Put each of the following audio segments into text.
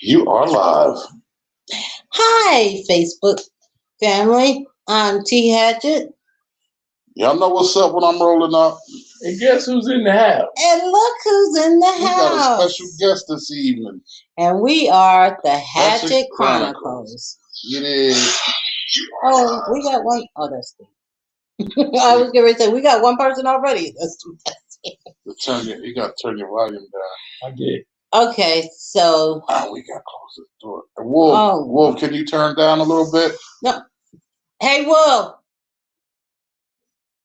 You are live. Hi, Facebook family. I'm T. Hatchett. Y'all know what's up when I'm rolling up. And guess who's in the house? And look who's in the We house. got a special guest this evening. And we are the Hatchett Chronicles. It is. Oh, we got one. Oh, that's good. I was going to say, we got one person already. You got to turn your volume down. I did. Okay, so. Oh, we got to close the door. Wolf, can you turn down a little bit? No. Hey, Wolf.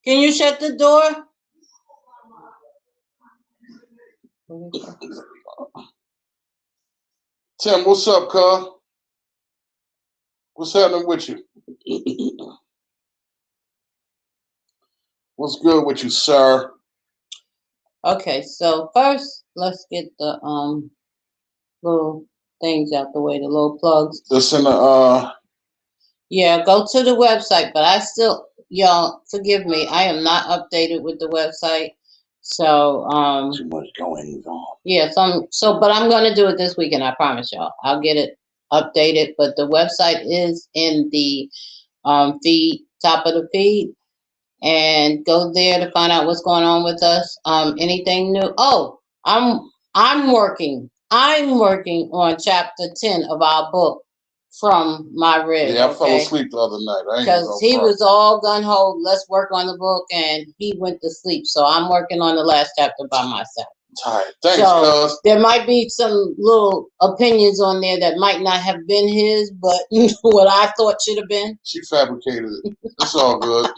Can you shut the door? Tim, what's up, cuz? What's happening with you? What's good with you, sir? Okay, so first, let's get the little things out the way, the little plugs. Listen to Yeah, go to the website, but I still, y'all, forgive me, I am not updated with the website. So too much going on. Yeah, but I'm gonna do it this weekend, I promise y'all. I'll get it updated, but the website is in the feed, top of the feed, and go there to find out what's going on with us. Anything new? Oh, I'm working on chapter 10 of our book, From My Rib. Yeah, I fell asleep the other night. Because he was all gung-ho, let's work on the book, and he went to sleep. So I'm working on the last chapter by myself. Tired. Thanks, cuz. There might be some little opinions on there that might not have been his, but what I thought should have been. She fabricated it. It's all good.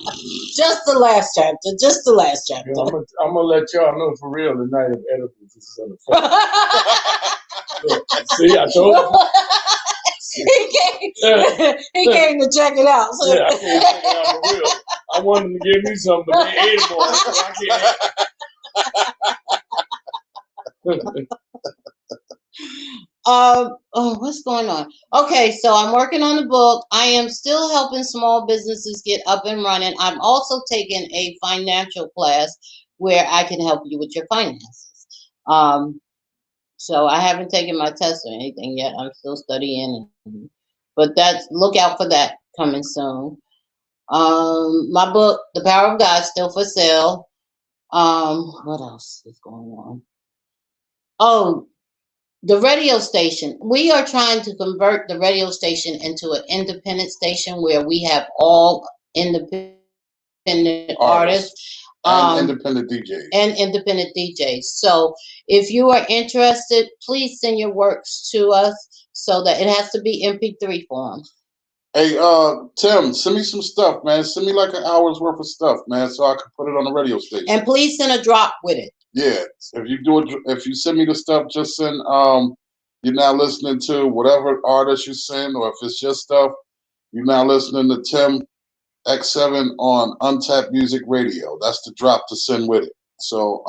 Just the last chapter. Yeah, I'm gonna let y'all know for real the night of edibles. This is on the phone. See, I told you. He came to check it out. So. Yeah, I came to check it out for real. I wanted him to give me something, but they ate them all, so I can't. What's going on? Okay, so I'm working on the book. I am still helping small businesses get up and running. I'm also taking a financial class where I can help you with your finances. So I haven't taken my test or anything yet. I'm still studying, but look out for that coming soon. My book, The Power of God, still for sale. What else is going on? Oh, the radio station. We are trying to convert the radio station into an independent station where we have all independent artists. And independent DJs. So if you are interested, please send your works to us so that it has to be MP3 form. Hey, Tim, send me some stuff, man. Send me like an hour's worth of stuff, man, so I can put it on the radio station. And please send a drop with it. Yeah, if you send me the stuff, just send you're now listening to whatever artist you send, or if it's just stuff, you're now listening to Tim X7 on Untapped Music Radio. That's the drop to send with it. So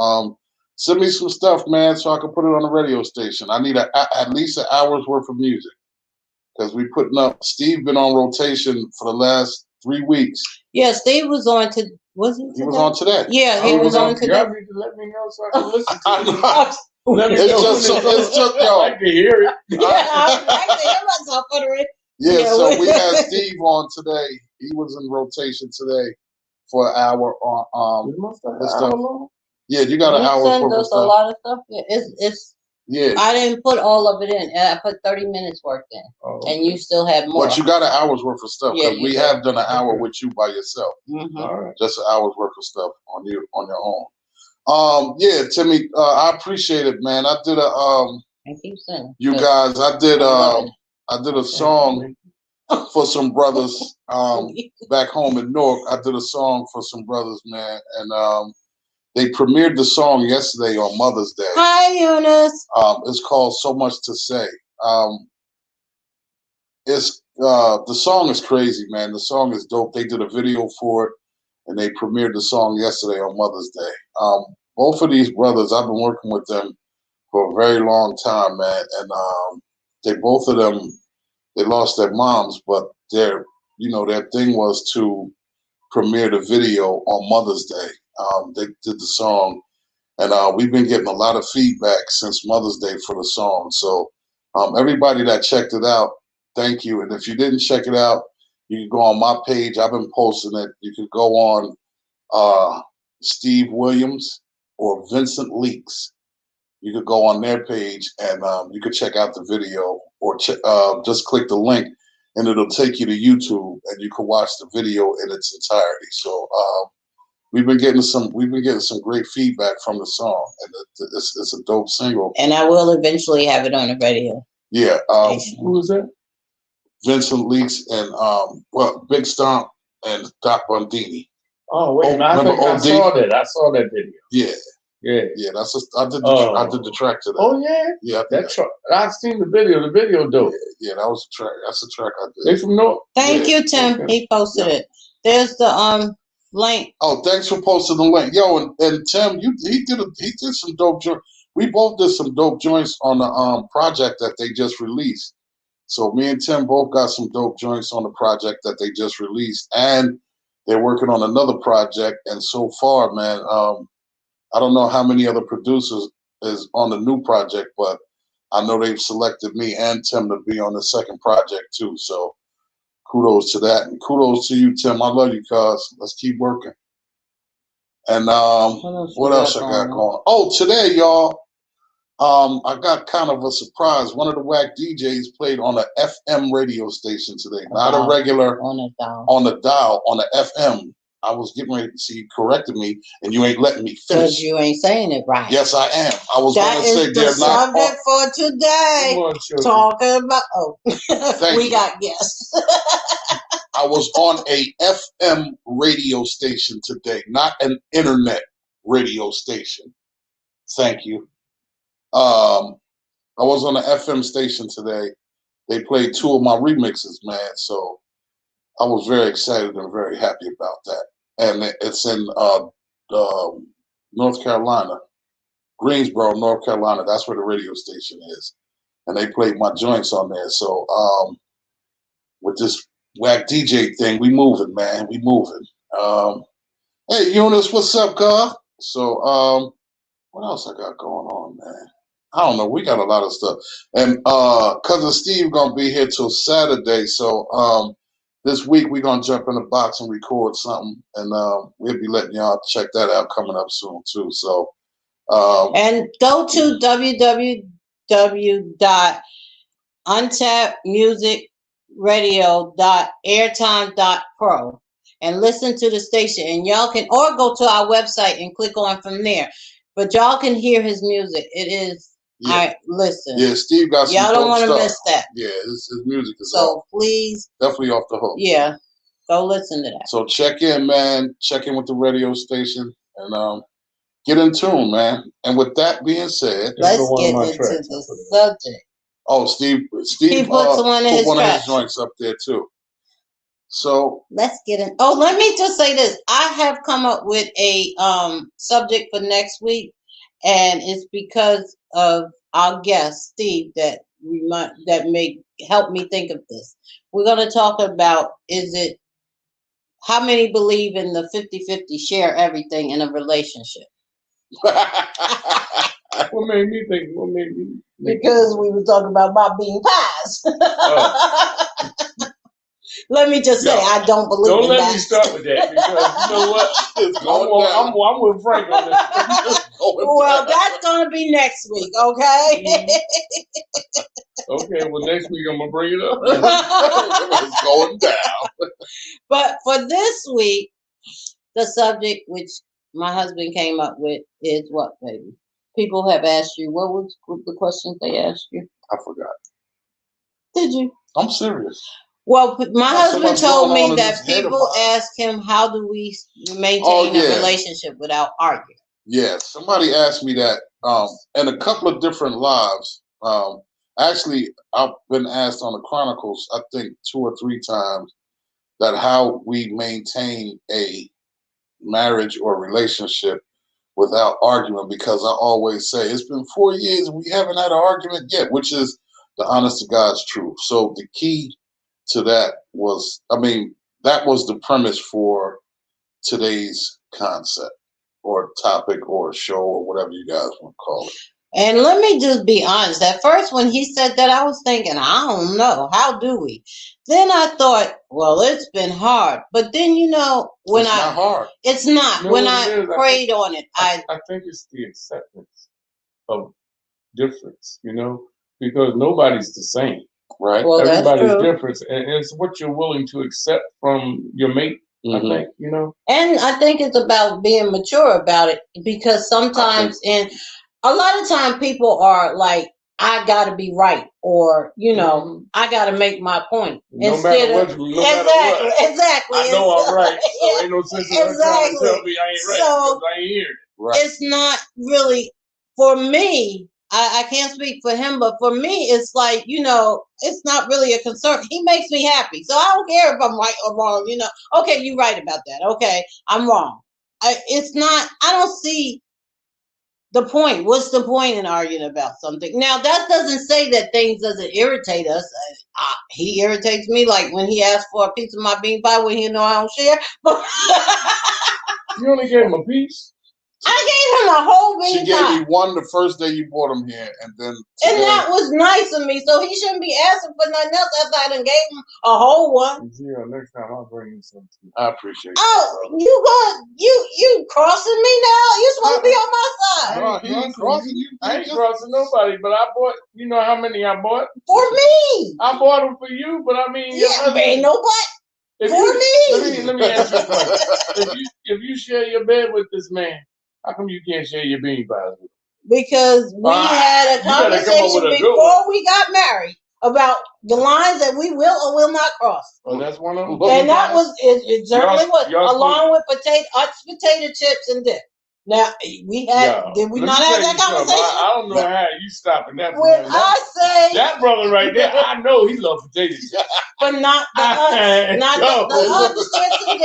send me some stuff, man, so I can put it on the radio station. I need at least an hour's worth of music, because we putting up. Steve been on rotation for the last 3 weeks. Yeah, Steve was on to. Was he? He was on today. Yeah, he was on today. Y'all need to let me know so I can listen to it. Let me know. It's just y'all. I like to hear it. Yeah, I like to hear myself utter it. Yeah, so we had Steve on today. He was in rotation today for an hour on stuff. Yeah, you got an hour for us stuff. A lot of stuff. Yeah, it's. Yeah. I didn't put all of it in. I put 30 minutes worth in, and you still have more. But you got an hour's worth of stuff, because we have done an hour with you by yourself. Mm-hmm. All right. Just an hour's worth of stuff on your own. Yeah, Timmy, I appreciate it, man. I did Thank you, son. You guys, I did a song for some brothers back home in Newark. I did a song for some brothers, man, and they premiered the song yesterday on Mother's Day. Hi, Eunice. It's called So Much to Say. The song is crazy, man. The song is dope. They did a video for it, and they premiered the song yesterday on Mother's Day. Both of these brothers, I've been working with them for a very long time, man. And both of them, they lost their moms, but their thing was to premiere the video on Mother's Day. They did the song, And we've been getting a lot of feedback since Mother's Day for the song. So everybody that checked it out, thank you. And if you didn't check it out, you can go on my page. I've been posting it. You can go on Steve Williams or Vincent Leaks. You could go on their page and you could check out the video, or just click the link and it'll take you to YouTube and you can watch the video in its entirety. So we've been getting some great feedback from the song, and it's a dope single. And I will eventually have it on the radio. Yeah. Who is that? Vincent Leaks and Big Stomp and Doc Bundini. Oh wait, I think I saw that. I saw that video. Yeah. Yeah. I did the track to that. Oh yeah. Yeah. That track. I've seen the video. The video dope. Yeah, that was the track. That's the track I did. They from North. Thank you, Tim. Okay. He posted it. There's the link. Oh, thanks for posting the link, yo. And Tim, he did some dope joints. We both did some dope joints on the project that they just released. So me and Tim both got some dope joints on the project that they just released, and they're working on another project. And so far, man, I don't know how many other producers is on the new project, but I know they've selected me and Tim to be on the second project too. So kudos to that, and kudos to you, Tim. I love you, cuz. Let's keep working. And what else I got going? Oh, today, y'all, I got kind of a surprise. One of the whack DJs played on an FM radio station today, not a regular on the dial, on the FM. I was getting ready to see you corrected me, and you ain't letting me finish. Because you ain't saying it right. Yes, I am. I was going to say they're not. That is the subject for today. Talking about we got guests. I was on a FM radio station today, not an internet radio station. Thank you. I was on an FM station today. They played 2 of my remixes, man. So I was very excited and very happy about that. And it's in North Carolina, Greensboro, North Carolina. That's where the radio station is. And they played my joints on there. So with this whack DJ thing, we moving, man. We moving. Hey, Eunice, what's up, Carl? So what else I got going on, man? I don't know. We got a lot of stuff. And Cousin Steve going to be here till Saturday. So this week we're going to jump in the box and record something. And we'll be letting y'all check that out coming up soon, too. So and go to www.untappedmusicradio.airtime.pro and listen to the station. And y'all can, or go to our website and click on from there. But y'all can hear his music. It is, listen. Yeah, Steve got some y'all don't want to stuff. miss that. Yeah, his music is so please. Definitely off the hook. Yeah, go listen to that. So check in, man. Check in with the radio station and get in tune, man. And with that being said, let's get into the subject. Oh, Steve he puts one of his joints up there too. So let's get in. Oh, let me just say this. I have come up with a subject for next week, and it's because of our guest, Steve, that may help me think of this. We're going to talk about, how many believe in the 50-50 share everything in a relationship? What made me think? Because we were talking about being pies. Oh. Let me just say, I don't believe in that. Don't let me start with that, because you know what? I'm with Frank on this. Well, that's going to be next week, okay? Okay, well, next week I'm going to bring it up. It's going down. But for this week, the subject which my husband came up with is what, baby? People have asked you, what was the questions they asked you? I forgot. Did you? I'm serious. Well, my husband told me that people ask him, how do we maintain a relationship without arguing? Yeah, somebody asked me that in a couple of different lives. Actually, I've been asked on the Chronicles, I think 2 or 3 times, that how we maintain a marriage or relationship without arguing, because I always say, it's been 4 years and we haven't had an argument yet, which is the honest to God's truth. So the key to that was, that was the premise for today's concept or a topic or a show or whatever you guys want to call it. And let me just be honest. At first, when he said that, I was thinking, I don't know. How do we? Then I thought, well, it's been hard. But then, when It's not hard. It's not. You know When what it I is? prayed on it, I think it's the acceptance of difference, because nobody's the same. Right. Well, that's Everybody's true. different, and it's what you're willing to accept from your mate. I think, And I think it's about being mature about it, because sometimes, and a lot of time, people are like, I gotta be right, or I gotta make my point. No matter what. Exactly. I know I'm right, so ain't no sense in her trying to tell me I ain't right, So because I ain't hearing it. Right. it's not really for me. I can't speak for him, but for me, it's like, it's not really a concern. He makes me happy. So I don't care if I'm right or wrong, Okay, you're right about that. Okay, I'm wrong. I don't see the point. What's the point in arguing about something? Now, that doesn't say that things doesn't irritate us. He irritates me, like when he asks for a piece of my bean pie when he know I don't share. But You only gave him a piece? I gave him a whole bean pie. She gave you one the first day you brought him here, and then today, and that was nice of me, so he shouldn't be asking for nothing else after I done gave him a whole one. Yeah, next time I'll bring you some too. I appreciate it. Oh, you crossing me now? You supposed to be on my side. No, he ain't crossing you. I ain't crossing nobody, but I bought, you know how many I bought? For me. I bought them for you, but I mean... Yeah, ain't no but. For me. Let me ask you a question. If you share your bed with this man, how come you can't share your bean pies with him? Because we had a conversation before we got married about the lines that we will or will not cross. Oh, that's one of them? And that was, it certainly was, along with potato chips and dip. Now, did we not have that conversation? I don't know how you stopping that. When I say... That brother right there, I know he loves potato chips. But not the Utz chips and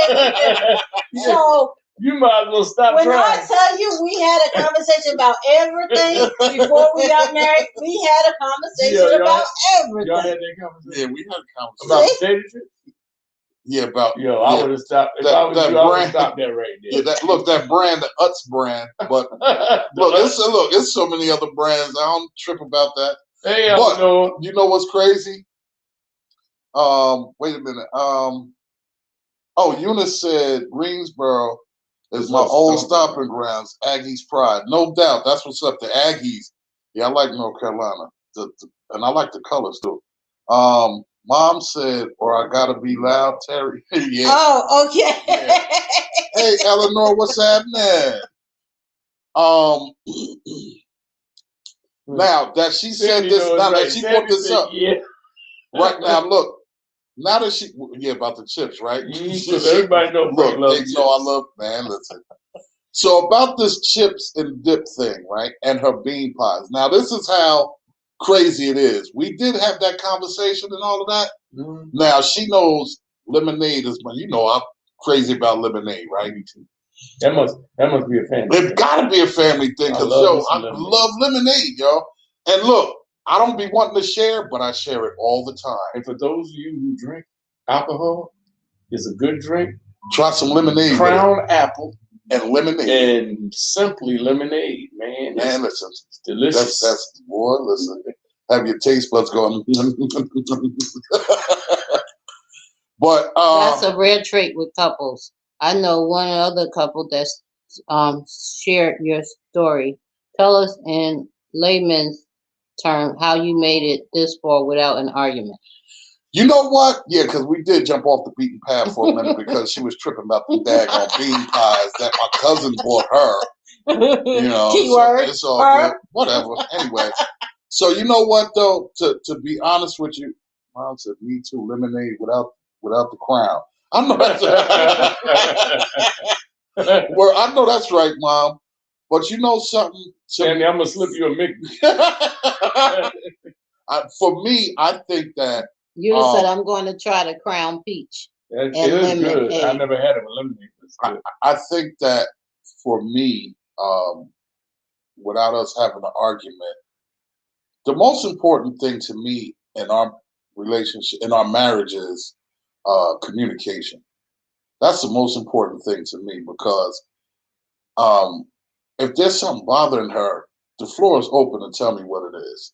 dip. So... You might as well stop when trying. I tell you we had a conversation about everything before we got married, we had a conversation about everything. Y'all had that conversation? Yeah, we had a conversation. About potato chips? Yeah, about... I would have stopped. If I was you, I would have stopped that right there. Yeah, that brand, the Utz brand. But look, it's so many other brands. I don't trip about that. Hey, but you know what's crazy? Wait a minute. Eunice said Greensboro is my old stomping grounds, Aggies pride. No doubt. That's what's up. The Aggies. Yeah, I like North Carolina. And I like the colors too. Mom said, or I gotta be loud, Terry. Yeah. Oh, okay. Yeah. Hey, Eleanor, what's happening? Now that she said this, now that she brought this up, right now, look. Now that about the chips, right? Everybody knows. Look, they know I love, man, listen. So about this chips and dip thing, right? And her bean pies. Now, this is how crazy it is. We did have that conversation and all of that. Mm-hmm. Now, she knows lemonade is, I'm crazy about lemonade, right? That must be a family thing. It's got to be a family thing because, I love lemonade, yo. And look, I don't be wanting to share, but I share it all the time. And for those of you who drink alcohol, it's a good drink. Try some lemonade. Crown apple and lemonade. And simply lemonade, man. Man, listen. It's delicious. That's boy, listen. Have your taste buds going. But that's a rare trait with couples. I know one other couple that's shared your story. Tell us in layman's term how you made it this far without an argument. You know what? Yeah, because we did jump off the beaten path for a minute because she was tripping about the daggone bean pies that my cousin bought her. Keyword. So it's all good. Whatever. Anyway, so you know what though? To be honest with you, Mom said, "Me too." Lemonade without the crown. I know that's well, I know that's right, Mom. But you know something? Sandy, I'm gonna slip you a Mickey. For me, I think that you said I'm going to try the Crown Peach. It is good. I never had it with lemonade. I think that for me, without us having an argument, the most important thing to me in our relationship, in our marriage, is communication. That's the most important thing to me because If there's something bothering her, the floor is open to tell me what it is.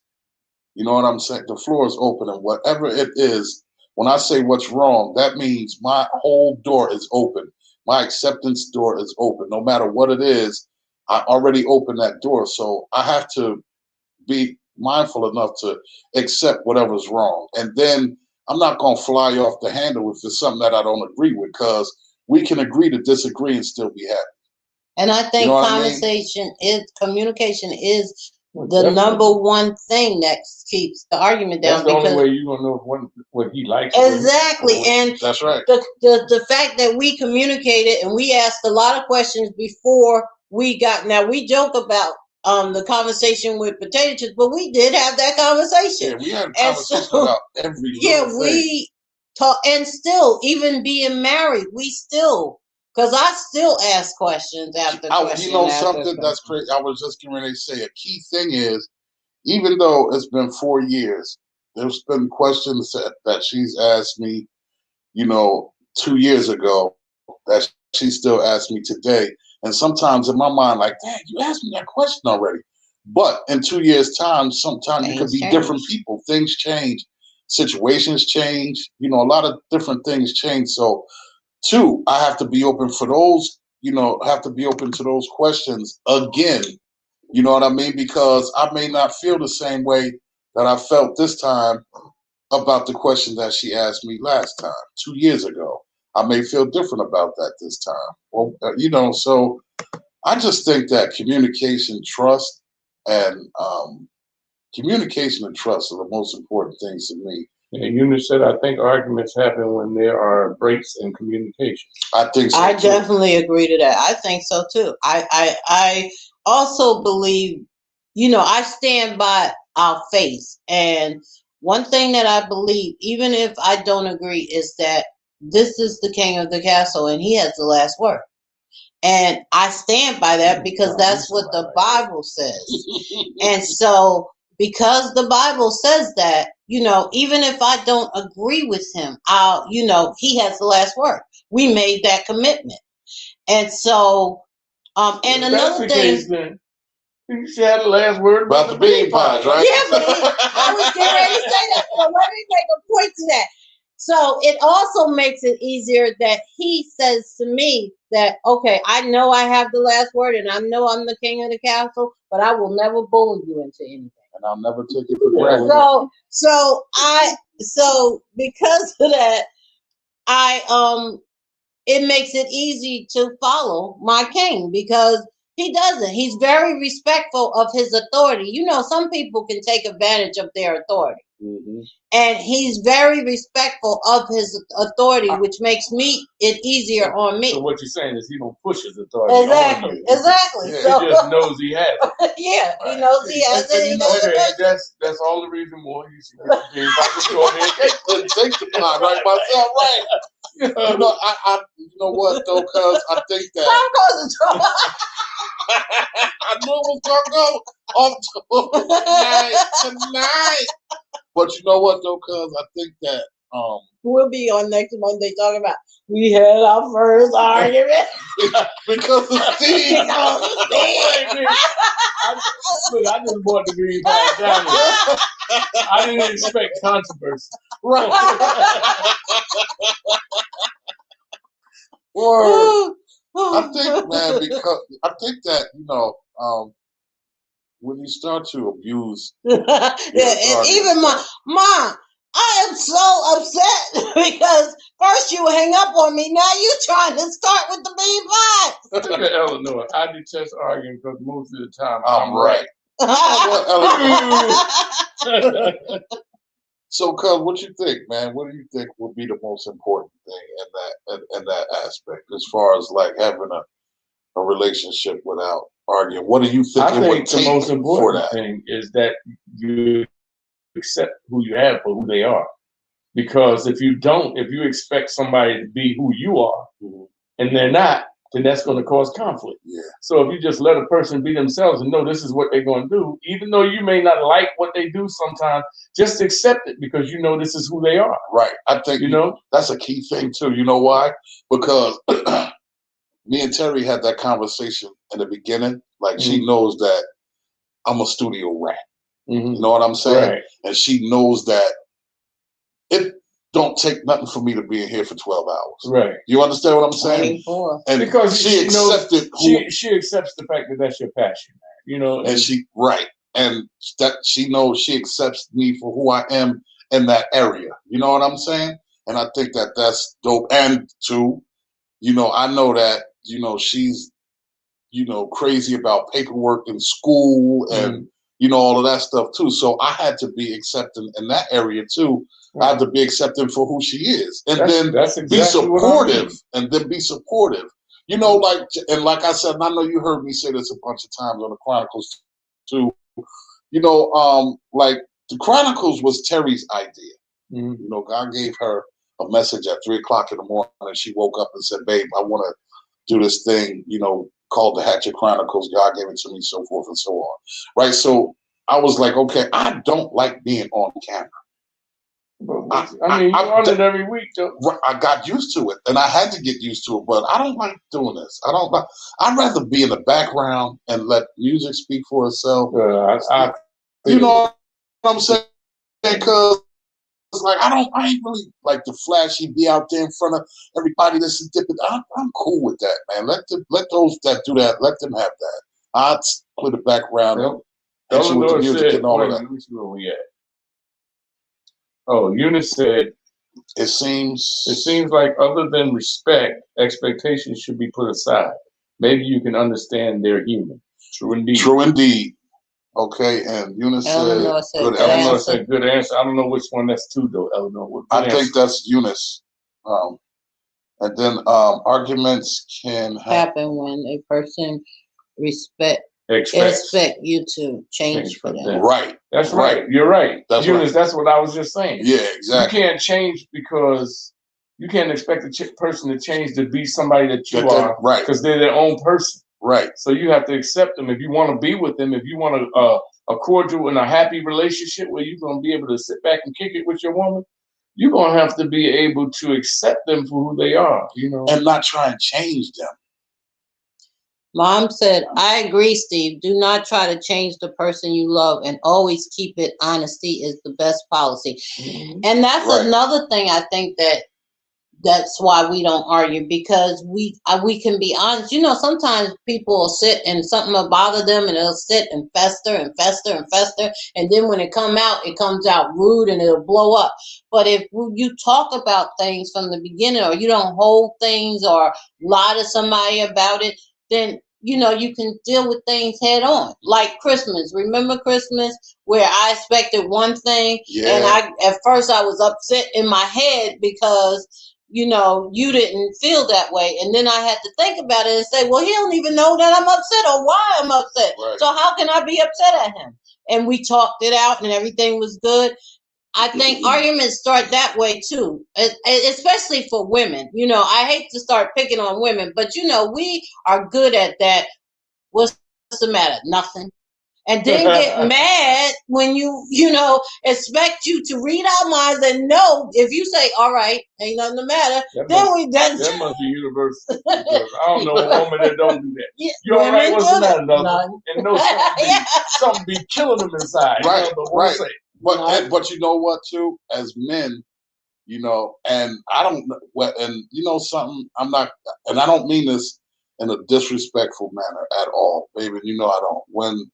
You know what I'm saying? The floor is open, and whatever it is, when I say what's wrong, that means my whole door is open. My acceptance door is open. No matter what it is, I already opened that door. So I have to be mindful enough to accept whatever's wrong. And then I'm not going to fly off the handle if it's something that I don't agree with, because we can agree to disagree and still be happy. And I think You know what I mean? conversation is communication is Well, the definitely. number one thing that keeps the argument down. That's the only because way you're gonna know what he likes. or what he- exactly, and That's right. the fact that we communicated and we asked a lot of questions before we got. Now we joke about the conversation with potato chips, but we did have that conversation. Yeah, we had a And conversation so, about every yeah, little thing. we talk, and still, even being married, we still, because I still ask questions after questions. You know after something question. that's crazy? I was just getting ready to say a key thing is, even though it's been 4 years, there's been questions that she's asked me, 2 years ago, that she still asks me today. And sometimes in my mind, like, dang, you asked me that question already. But in 2 years' time, sometimes you could Things be different change. people. Things change, situations change, a lot of different things change. So, two, I have to be open for those, have to be open to those questions again. You know what I mean? Because I may not feel the same way that I felt this time about the question that she asked me last time, 2 years ago. I may feel different about that this time. Well, so I just think that and communication and trust are the most important things to me. And Eunice said, I think arguments happen when there are breaks in communication. I think so I too. definitely agree to that. I think so too. I also believe, I stand by our faith. And one thing that I believe, even if I don't agree, is that this is the king of the castle and he has the last word. And I stand by that because that's what the Bible says. And so, because the Bible says that, even if I don't agree with him, he has the last word. We made that commitment. And so, and If another that's the thing. case, then you should have the last word About the bean pies, right? Yeah, but I was getting ready to say that. So let me make a point to that. So it also makes it easier that he says to me that, okay, I know I have the last word and I know I'm the king of the castle, but I will never bully you into anything. And I'll never take it for granted. So because of that, it makes it easy to follow my king because he doesn't. He's very respectful of his authority. Some people can take advantage of their authority. Mm-hmm. And he's very respectful of his authority, which makes it easier on me. So what you're saying is he don't push his authority. Exactly. Yeah. He just knows he has it. Yeah, Right. He knows he has it. He doesn't Okay, push it. that's all the reason more you should get the bean pie. Just go ahead and take Couldn't take the pie right myself, right? You know what though, cuz I think that Time causes trouble. I knew it was gonna go off tonight. But you know what though, cuz I think that We'll be on next Monday talking about we had our first argument because of Steve. Look, I just bought the green pie down here. I didn't expect controversy. Right. Or I think, man, because I think that when you start to abuse, yeah, and even my mom, I am so upset because first you hang up on me, now you trying to start with the bean pie. Look at Eleanor. I detest arguing because most of the time I'm right. So, cuz, what you think, man? What do you think will be the most important thing in that aspect, as far as like having a relationship without arguing? What do you think I it would think the take most for important that? thing is that you accept who you have for who they are. Because if you expect somebody to be who you are and they're not, then that's going to cause conflict. Yeah. So if you just let a person be themselves and know this is what they're going to do, even though you may not like what they do sometimes, just accept it because you know this is who they are. Right. I think that's a key thing too. You know why? Because me and Terry had that conversation in the beginning. Like she knows that I'm a studio rat. You know what I'm saying? Right. And she knows that it don't take nothing for me to be in here for 12 hours. Right. You understand what I'm saying? And because she accepted she accepts the fact that that's your passion, you know. And she and that she knows she accepts me for who I am in that area. You know what I'm saying? And I think that that's dope. And two, you know, I know that, you know, she's, you know, crazy about paperwork in school and, you know, all of that stuff too. So I had to be accepting in that area too. I had to be accepting for who she is. And that's exactly be supportive. I mean. And then be supportive. You know, like, and like I said, and I know you heard me say this a bunch of times on the Chronicles too. You know, like the Chronicles was Terri's idea. You know, God gave her a message at 3 o'clock in the morning, and she woke up and said, "Babe, I want to do this thing, you know, called the Hatchet Chronicles. God gave it to me, so forth and so on." Right? So I was like, okay, I don't like being on camera. I mean, you're on it every week, though. I got used to it, and I had to get used to it, but I don't like doing this. I'd rather be in the background and let music speak for itself. You know what I'm saying? Because it's like I ain't really like the flashy, be out there in front of everybody. This is different. I'm cool with that, man. Let those that do that, let them have that. I'd play the background and hit you with the music and all of that. Where we at? Oh, Eunice said, It seems like other than respect, expectations should be put aside. Maybe you can understand they're human. True indeed. True indeed. Okay, and Eunice said, good answer. Eleanor said, good answer. I don't know which one that's two, though, Eleanor. I think that's Eunice. And then arguments can happen when a person expect you to change for them. Right. That's right. You're right. That's Eunice, that's what I was just saying. Yeah, exactly. You can't change because you can't expect a person to change to be somebody that you are. Right. Because they're their own person. Right. So you have to accept them. If you want to be with them, if you want a cordial and a happy relationship where you're going to be able to sit back and kick it with your woman, you're going to have to be able to accept them for who they are, you know. And not try and change them. Mom said, I agree, Steve. Do not try to change the person you love and always keep it. Honesty is the best policy. And that's another thing I think that's why we don't argue, because we can be honest. You know, sometimes people will sit and something will bother them and it'll sit and fester and fester and fester. And then when it comes out rude and it'll blow up. But if you talk about things from the beginning, or you don't hold things or lie to somebody about it, then, you know, you can deal with things head on. Like Christmas. Remember Christmas, where I expected one thing and at first I was upset in my head because, you know, you didn't feel that way. And then I had to think about it and say, well, he don't even know that I'm upset or why I'm upset. Right. So how can I be upset at him? And we talked it out and everything was good. I think arguments start that way too, especially for women. You know, I hate to start picking on women, but you know, we are good at that. What's the matter? Nothing. And then get mad when you know, expect you to read our minds and know if you say, all right, ain't nothing the matter. That must be universal. I don't know a woman that don't do that. Yeah, you all right? What's the matter? And know something be killing them inside. Right, you know, right. But you know what, too? As men, you know, and I don't, and you know something, I'm not, and I don't mean this in a disrespectful manner at all, baby. You know I don't. When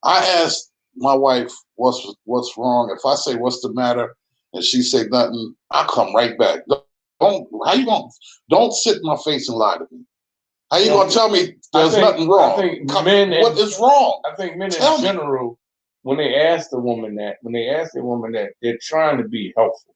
I ask my wife what's wrong, if I say what's the matter, and she say nothing, I come right back. Don't sit in my face and lie to me. How you gonna tell me there's nothing wrong? I think what is wrong? I think men in general, when they ask the woman that, they're trying to be helpful.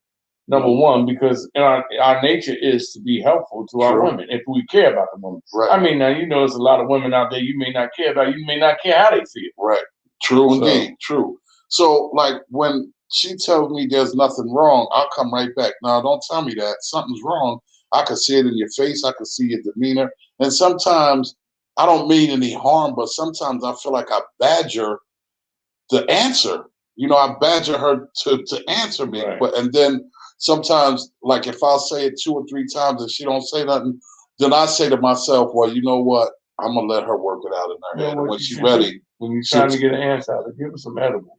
Number one, because our nature is to be helpful to our women if we care about the woman. Right. I mean, now, you know, there's a lot of women out there you may not care about. You may not care how they feel. Right. True indeed. True. So, like, when she tells me there's nothing wrong, I'll come right back. Now, don't tell me that. Something's wrong. I can see it in your face. I can see your demeanor. And sometimes, I don't mean any harm, but sometimes I feel like I badger the answer. You know, I badger her to answer me. Right. And then sometimes, like, if I'll say it 2 or 3 times and she don't say nothing, then I say to myself, well, you know what? I'm gonna let her work it out in her head. And when she's ready, when you're trying to get an answer out, give her some edible.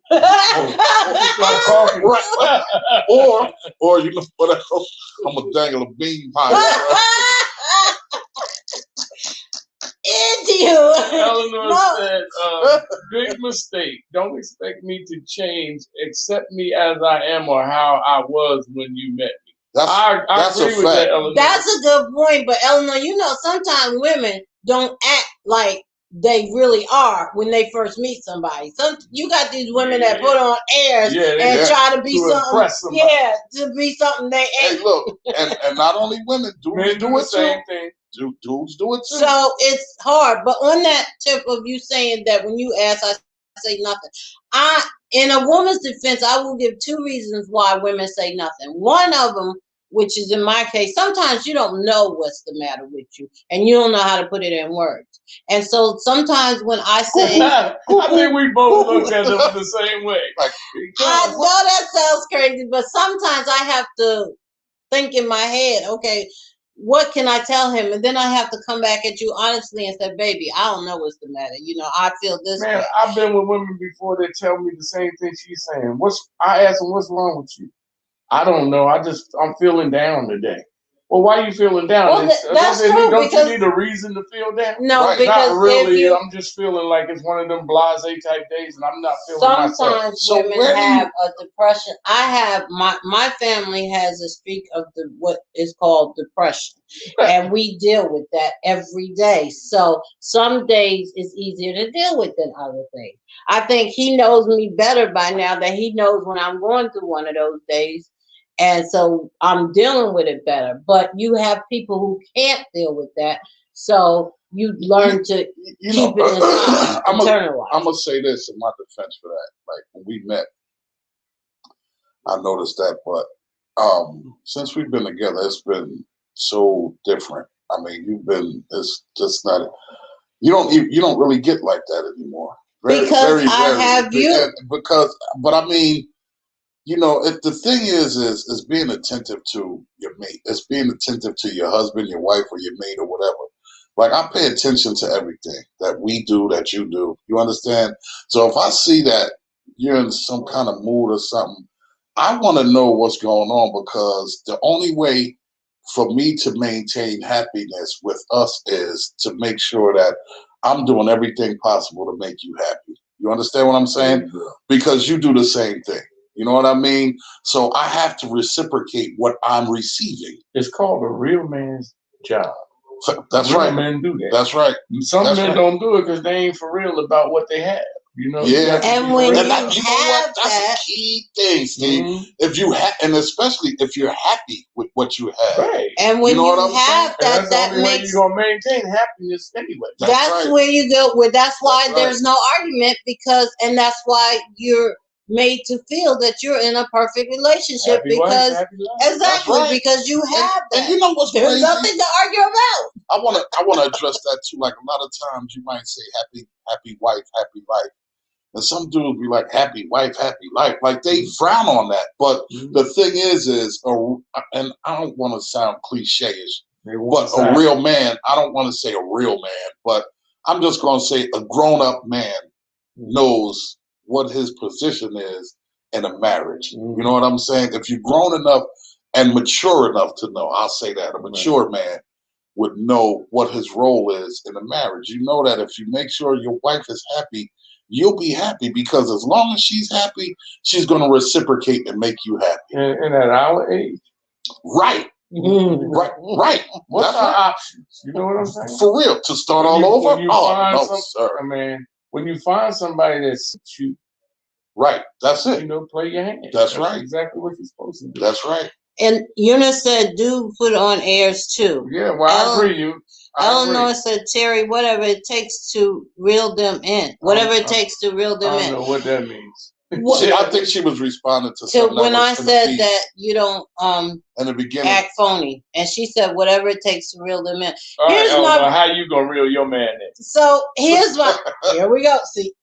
or you know what else? I'm gonna dangle a bean pie. Into you. Eleanor said, big mistake. Don't expect me to change. Accept me as I am or how I was when you met me. I agree with that, Eleanor. That's a good point, but Eleanor, you know, sometimes women don't act like they really are when they first meet somebody. You got these women that put on airs and try to be something. Yeah, to be something they ain't. Hey, look, and not only women, dudes do it too. Dudes do it too. So it's hard. But on that tip of you saying that when you ask, I say nothing. In a woman's defense, I will give 2 reasons why women say nothing. One of them, which is in my case, sometimes you don't know what's the matter with you, and you don't know how to put it in words. And so sometimes when I say, I think we both looked at it the same way. I know that sounds crazy, but sometimes I have to think in my head, okay, what can I tell him? And then I have to come back at you honestly and say, baby, I don't know what's the matter. You know, I feel this way. I've been with women before that tell me the same thing she's saying. I ask them, what's wrong with you? I don't know. I'm feeling down today. Well, why are you feeling down? Well, that's true. Don't you need a reason to feel down? No, because not really. I'm just feeling like it's one of them blasé type days, and I'm not feeling myself. Sometimes women have a depression. I have my family has a streak of what is called depression, and we deal with that every day. So some days it's easier to deal with than other days. I think he knows me better by now that he knows when I'm going through one of those days. And so I'm dealing with it better. But you have people who can't deal with that. So you learn to keep it inside. I'm going to say this in my defense for that. Like when we met, I noticed that. But since we've been together, it's been so different. I mean, it's just not, you don't really get like that anymore. Because I have you. But I mean, you know, if the thing is being attentive to your mate. It's being attentive to your husband, your wife, or your mate, or whatever. Like, I pay attention to everything that we do, that you do. You understand? So if I see that you're in some kind of mood or something, I want to know what's going on, because the only way for me to maintain happiness with us is to make sure that I'm doing everything possible to make you happy. You understand what I'm saying? Because you do the same thing. You know what I mean? So I have to reciprocate what I'm receiving. It's called a real man's job. That's real right. Men do that. That's right. Some men don't do it because they ain't for real about what they have. You know? Yeah. And when you have that's a key thing, Steve. Mm-hmm. If you and especially if you're happy with what you have. Right. And when you have that, that makes you're gonna maintain happiness anyway. That's where you go with. That's why there's no argument, and that's why you're made to feel that you're in a perfect relationship because because you have that. And you know what's There's crazy? nothing to argue about. I wanna address that too. Like, a lot of times you might say happy wife, happy life. And some dudes be like, happy wife, happy life. Like, they frown on that. But the thing is, and I don't want to sound cliche-ish, but a real man, I don't want to say a real man, but I'm just going to say a grown-up man knows what his position is in a marriage. You know what I'm saying? If you're grown enough and mature enough to know, I'll say that, a mature man would know what his role is in a marriage. You know that if you make sure your wife is happy, you'll be happy, because as long as she's happy, she's going to reciprocate and make you happy. And at our age. Right. Right. What's our options? You know what I'm saying? For real. To start all over? When you find somebody that suits you. Right. That's it. You know, play your hand. That's right. Exactly what you're supposed to do. That's right. And Eunice said, do put on airs too. Yeah, well, I agree. Eleanor said, Terry, whatever it takes to reel them in. Whatever it takes to reel them in. I don't know what that means. I think she was responding to something. When I said that you don't in the beginning act phony. And she said, whatever it takes to reel them in. All right, Eleanor, how you going to reel your man in? So here's here we go. See.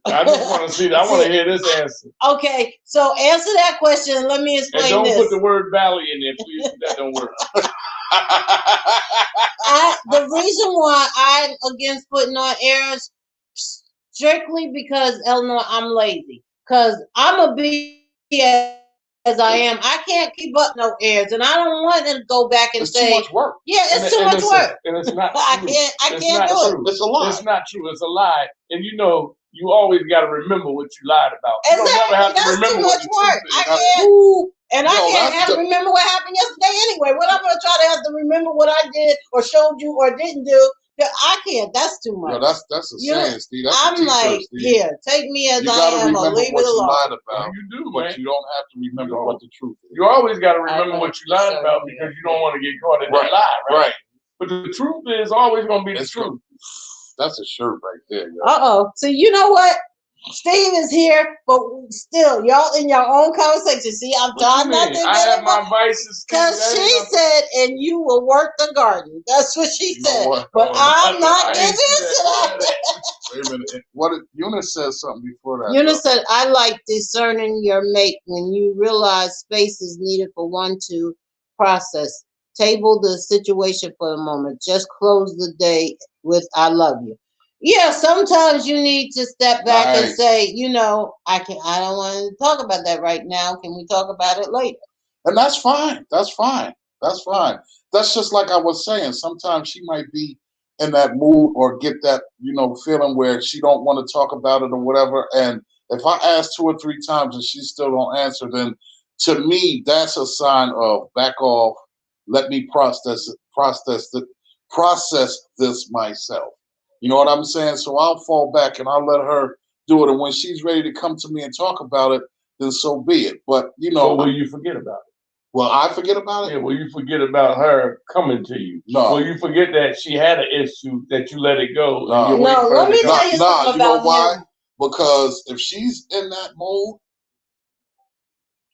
I just want to see that. I want to hear this answer. Okay, so answer that question and let me explain and don't this. Put the word valley in there, please. That don't work. The reason why I'm against putting on airs strictly because Eleanor, I'm lazy. Cause I'm a be as I am. I can't keep up no airs, and I don't want to go back and It's say, too much work. yeah, it's too much work. And it's not I true. can't It's do not it. true. It's a lie. It's not true. It's a lie. And you know, you always got to remember what you lied about. You don't never have to That's remember too what much the truth work. is. I can't. And I can't have to remember what happened yesterday anyway. What I'm gonna try to have to remember what I did or showed you or didn't do. I can't. That's too much. Yo, that's a saying, Steve. That's I'm a t-shirt, like, Steve. yeah, take me as You I gotta am or remember leave what it you alone. lied about, You do, but man. you don't have to remember what the truth is. You always got to remember I what you lied about because you don't want to get caught in that lie, right? But the truth is always going to be the truth. That's a shirt right there, yo. See, you know what? Steve is here, but still, y'all in your own conversation. See, I'm trying not to get I have my vices because she said, and you will work the garden. That's what she said. But I'm not giving into that. Wait a minute. What Eunice said something before that. Eunice said, I like discerning your mate when you realize space is needed for one to process. Table the situation for a moment. Just close the day with I love you. Yeah, sometimes you need to step back and say, you know, I don't want to talk about that right now. Can we talk about it later? And that's fine. That's fine. That's fine. That's just like I was saying. Sometimes she might be in that mood or get that, feeling where she don't want to talk about it or whatever. And if I ask 2 or 3 times and she still don't answer, then to me, that's a sign of back off. Let me process this myself. You know what I'm saying? So I'll fall back and I'll let her do it. And when she's ready to come to me and talk about it, then so be it. But, But will you forget about it? Will I forget about it? Yeah, will you forget about her coming to you? No. Will you forget that she had an issue, that you let it go? No. Let me tell you something about why? him. Because if she's in that mode,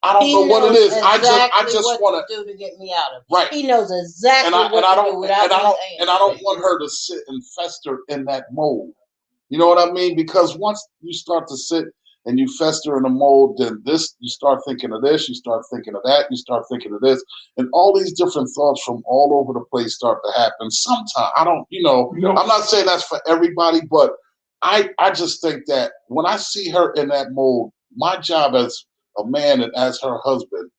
I don't know what it is. I just want to do to get me out of it. Right. He knows exactly what to do without me saying. And I don't want her to sit and fester in that mold. You know what I mean? Because once you start to sit and you fester in a mold, then you start thinking of this, you start thinking of that, you start thinking of this, and all these different thoughts from all over the place start to happen. Sometimes I'm not saying that's for everybody, but I just think that when I see her in that mold, my job as a man and as her husband,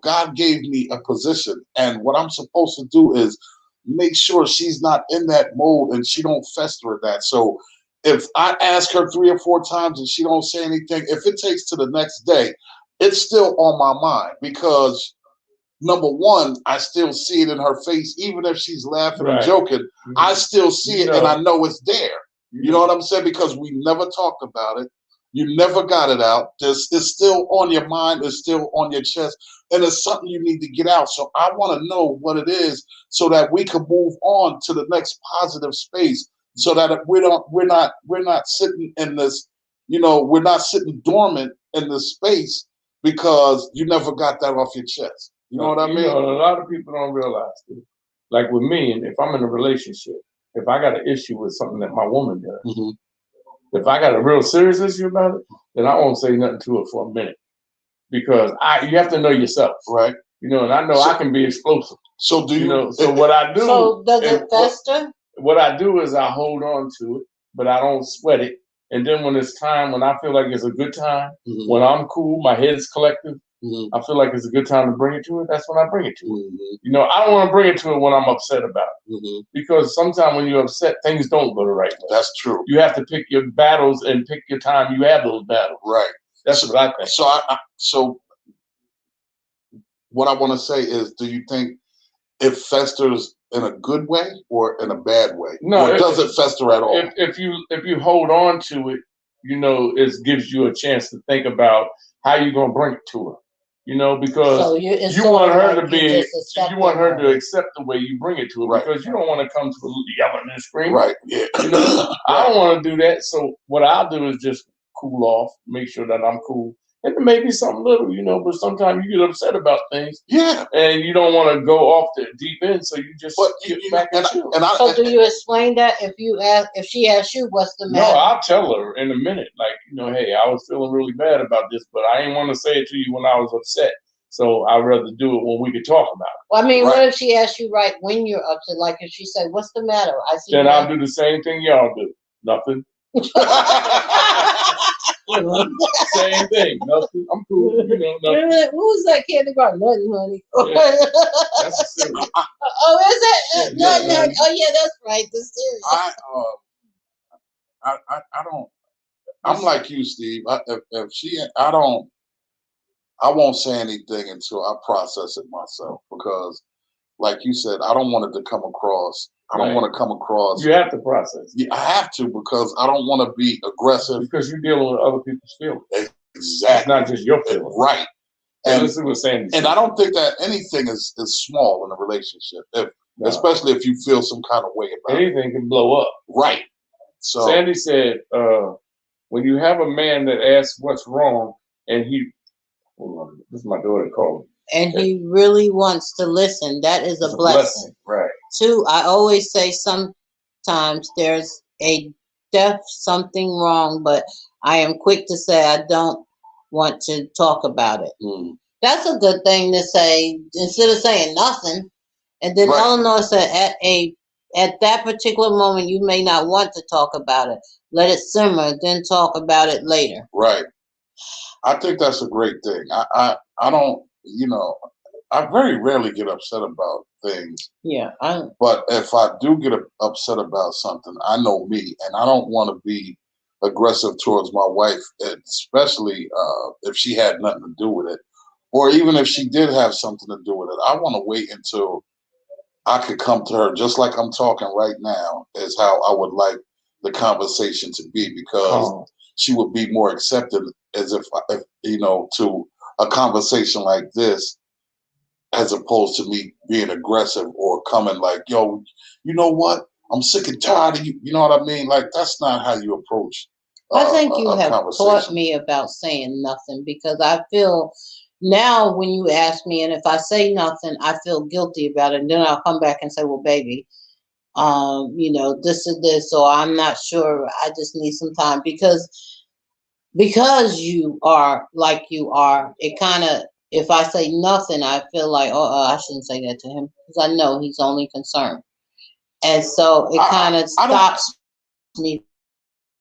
God gave me a position, and what I'm supposed to do is make sure she's not in that mold and she don't fester in that. So if I ask her 3 or 4 times and she don't say anything, if it takes to the next day, it's still on my mind because number one, I still see it in her face, even if she's laughing and joking. I still see it and I know it's there. You know what I'm saying? Because we never talked about it. You never got it out. It's still on your mind. It's still on your chest, and it's something you need to get out. So I want to know what it is, so that we can move on to the next positive space. So that we're not sitting in this, we're not sitting dormant in this space because you never got that off your chest. You know what I mean? A lot of people don't realize this. Like with me, and if I'm in a relationship, if I got an issue with something that my woman does, if I got a real serious issue about it, then I won't say nothing to it for a minute, because you have to know yourself, right? And I know I can be explosive. So do you? So what I do? So does it fester? What I do is I hold on to it, but I don't sweat it. And then when it's time, when I feel like it's a good time, when I'm cool, my head is collective, I feel like it's a good time to bring it to it. That's when I bring it to it. I don't want to bring it to it when I'm upset about it, because sometimes when you're upset, things don't go the right way. That's true. You have to pick your battles and pick your time. You have those battles. Right. That's what I think. So what I want to say is, do you think it festers in a good way or in a bad way? No, or does it fester at all? If you hold on to it, it gives you a chance to think about how you're gonna bring it to her. Because you want her to accept the way you bring it to her, right? Because you don't want to come to her yelling and screaming, right? Yeah. I don't want to do that. So what I'll do is just cool off, make sure that I'm cool. And it may be something little, but sometimes you get upset about things. Yeah. And you don't want to go off the deep end, so you just get back and chill. So do you explain that if she asks you what's the matter? No, I'll tell her in a minute, like, hey, I was feeling really bad about this, but I didn't want to say it to you when I was upset. So I'd rather do it when we could talk about it. Well, I mean, what if she asks you right when you're upset? Like if she say, "What's the matter?" I see. Then I'll do the same thing y'all do. Nothing. Same thing. Nothing. I'm cool. Nothing. Who's that candy bar? Nothing, honey. Yeah. That's a cereal. Oh, is it? Nothing, honey. Oh, yeah, that's right. The cereal. I don't. I'm like you, Steve. I won't say anything until I process it myself because, like you said, I don't want it to come across. I don't want to come across. You have to process. Yeah, I have to because I don't want to be aggressive. Because you're dealing with other people's feelings. Exactly. It's not just your feelings. Right. And this is what Sandy said. And I don't think that anything is small in a relationship, especially if you feel some kind of way about it. Anything can blow up. Right. So Sandy said, when you have a man that asks what's wrong, and this is my daughter calling. And he really wants to listen. That is a blessing. Right. Two, I always say sometimes there's something wrong, but I am quick to say I don't want to talk about it. That's a good thing to say instead of saying nothing. And then Eleanor said at that particular moment you may not want to talk about it. Let it simmer, then talk about it later. Right. I think that's a great thing. I don't, I very rarely get upset about things. Yeah. But if I do get upset about something, I know me, and I don't want to be aggressive towards my wife, especially if she had nothing to do with it, or even if she did have something to do with it. I want to wait until I could come to her, just like I'm talking right now, is how I would like the conversation to be, because she would be more accepted as if to a conversation like this, as opposed to me being aggressive or coming like, yo, you know what? I'm sick and tired of you. You know what I mean? Like, that's not how you approach I think you have taught me about saying nothing, because I feel now when you ask me, and if I say nothing, I feel guilty about it. And then I'll come back and say, well, baby, this is this, or I'm not sure. I just need some time because you are like you are. It kind of, if I say nothing, I feel like, I shouldn't say that to him because I know he's only concerned. And so it kind of stops me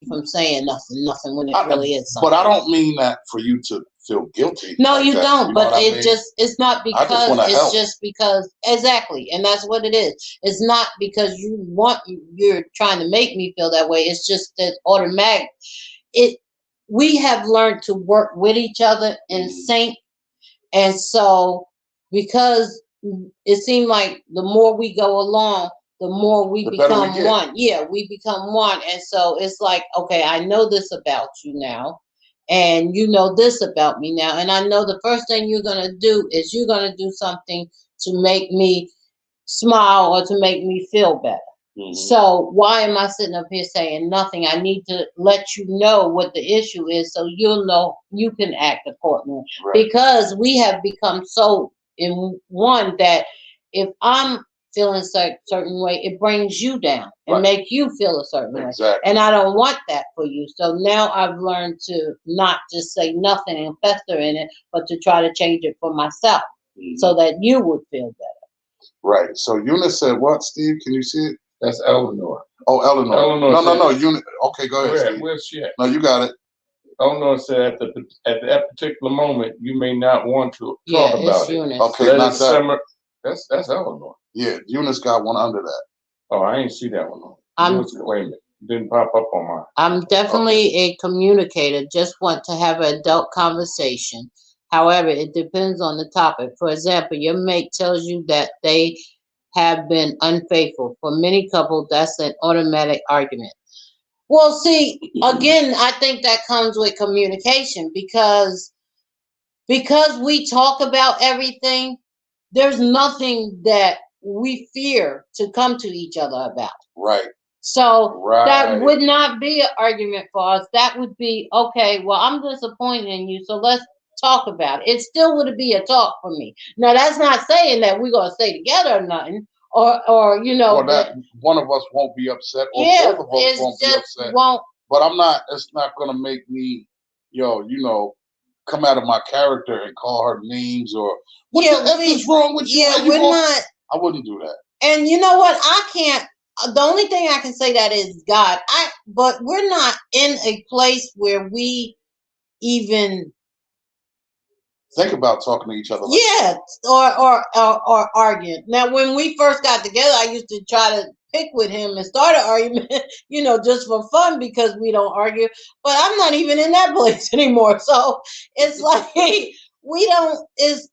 from saying nothing when it really is something. But I don't mean that for you to feel guilty. No, like you that, don't. But I mean? It's not because it's just because exactly, and that's what it is. It's not because you're trying to make me feel that way. It's just that automatic. We have learned to work with each other in sync, and so because it seemed like the more we go along, the more we become one. Yeah, we become one. And so it's like, okay, I know this about you now, and you know this about me now. And I know the first thing you're going to do is you're going to do something to make me smile or to make me feel better. So why am I sitting up here saying nothing? I need to let you know what the issue is so you'll know you can act accordingly. Right. Because we have become so in one that if I'm feeling a certain way, it brings you down and make you feel a certain way. And I don't want that for you. So now I've learned to not just say nothing and fester in it, but to try to change it for myself so that you would feel better. Right. So Eunice said what, Steve? Can you see it? That's Eleanor. Oh, Eleanor. No. Eunice. Okay, go ahead, Steve. Where's she at? No, you got it. Eleanor said at that particular moment, you may not want to talk about it. Eunice. Okay, not that. That's Eleanor. Yeah, Eunice got one under that. Oh, I ain't see that one. Wait a minute. Didn't pop up on mine. I'm definitely a communicator. Just want to have an adult conversation. However, it depends on the topic. For example, your mate tells you that they have been unfaithful. For many couples, that's an automatic argument. Well, see, again, I think that comes with communication because we talk about everything. There's nothing that we fear to come to each other about. Right. So that would not be an argument for us. That would be, okay, well, I'm disappointed in you, so let's talk about it. It still would be a talk for me. Now, that's not saying that we're going to stay together or nothing, or or that one of us won't be upset, or both of us won't be upset. But it's not going to make me, come out of my character and call her names or what Yeah, the F is wrong with you? Yeah, How you we're gonna-" not. I wouldn't do that. And you know what? I can't. The only thing I can say that is God. But we're not in a place where we even Think about talking to each other. yeah, or arguing. Now, when we first got together, I used to try to pick with him and start an argument, just for fun because we don't argue. But I'm not even in that place anymore. So it's like we don't is.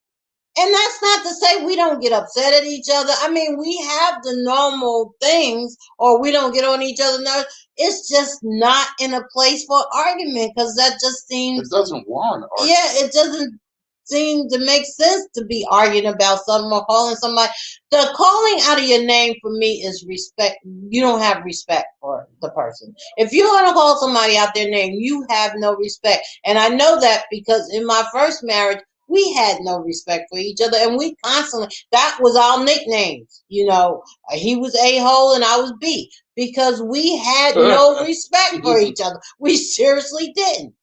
And that's not to say we don't get upset at each other. I mean, we have the normal things, or we don't get on each other's nerves. It's just not in a place for argument because that just seems. It doesn't warrant argument. Yeah, it doesn't seem to make sense to be arguing about something or calling somebody. The calling out of your name for me is respect. You don't have respect for the person. If you're going to call somebody out their name, you have no respect. And I know that because in my first marriage, we had no respect for each other, and we constantly, that was our nicknames. He was A-hole and I was B, because we had no respect for each other. We seriously didn't.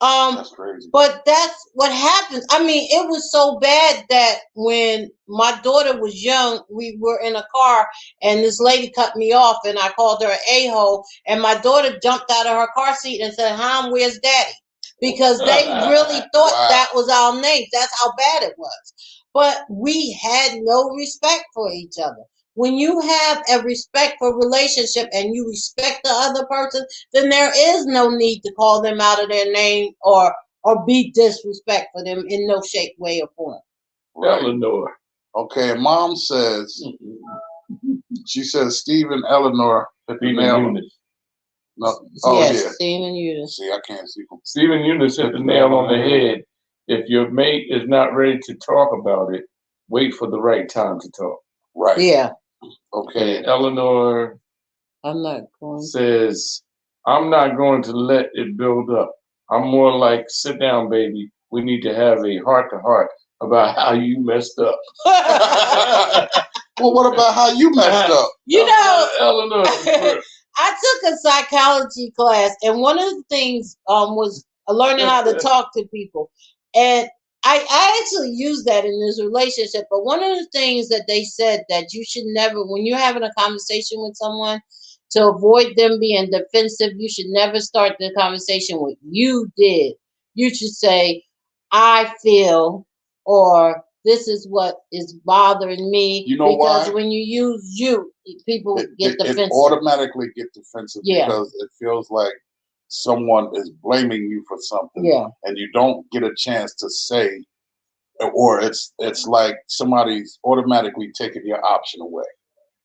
That's crazy. But that's what happens. I mean, it was so bad that when my daughter was young, we were in a car and this lady cut me off and I called her an a-hole, and my daughter jumped out of her car seat and said, "Hom, where's daddy?" Because they really thought that was our names. That's how bad it was. But we had no respect for each other. When you have a respectful relationship and you respect the other person, then there is no need to call them out of their name or be disrespectful for them in no shape, way, or form. Right. Eleanor. Okay, and Mom says, she says Steve and Eleanor hit the nail. No. Oh, yes, yeah. Stephen Eunice. See, I can't see them. Stephen Eunice hit the nail on the head. If your mate is not ready to talk about it, wait for the right time to talk. Right. Yeah. Okay. And Eleanor says, I'm not going to let it build up. I'm more like, sit down, baby. We need to have a heart-to-heart about how you messed up. Well, what about how you messed up? Eleanor. I took a psychology class, and one of the things was learning how to talk to people. And I actually used that in this relationship. But one of the things that they said that you should never, when you're having a conversation with someone, to avoid them being defensive, you should never start the conversation with "you did." You should say, "I feel," or "this is what is bothering me." You know because why? when you use "you," people get defensive. It automatically get defensive because it feels like someone is blaming you for something, and you don't get a chance to say, or it's like somebody's automatically taking your option away.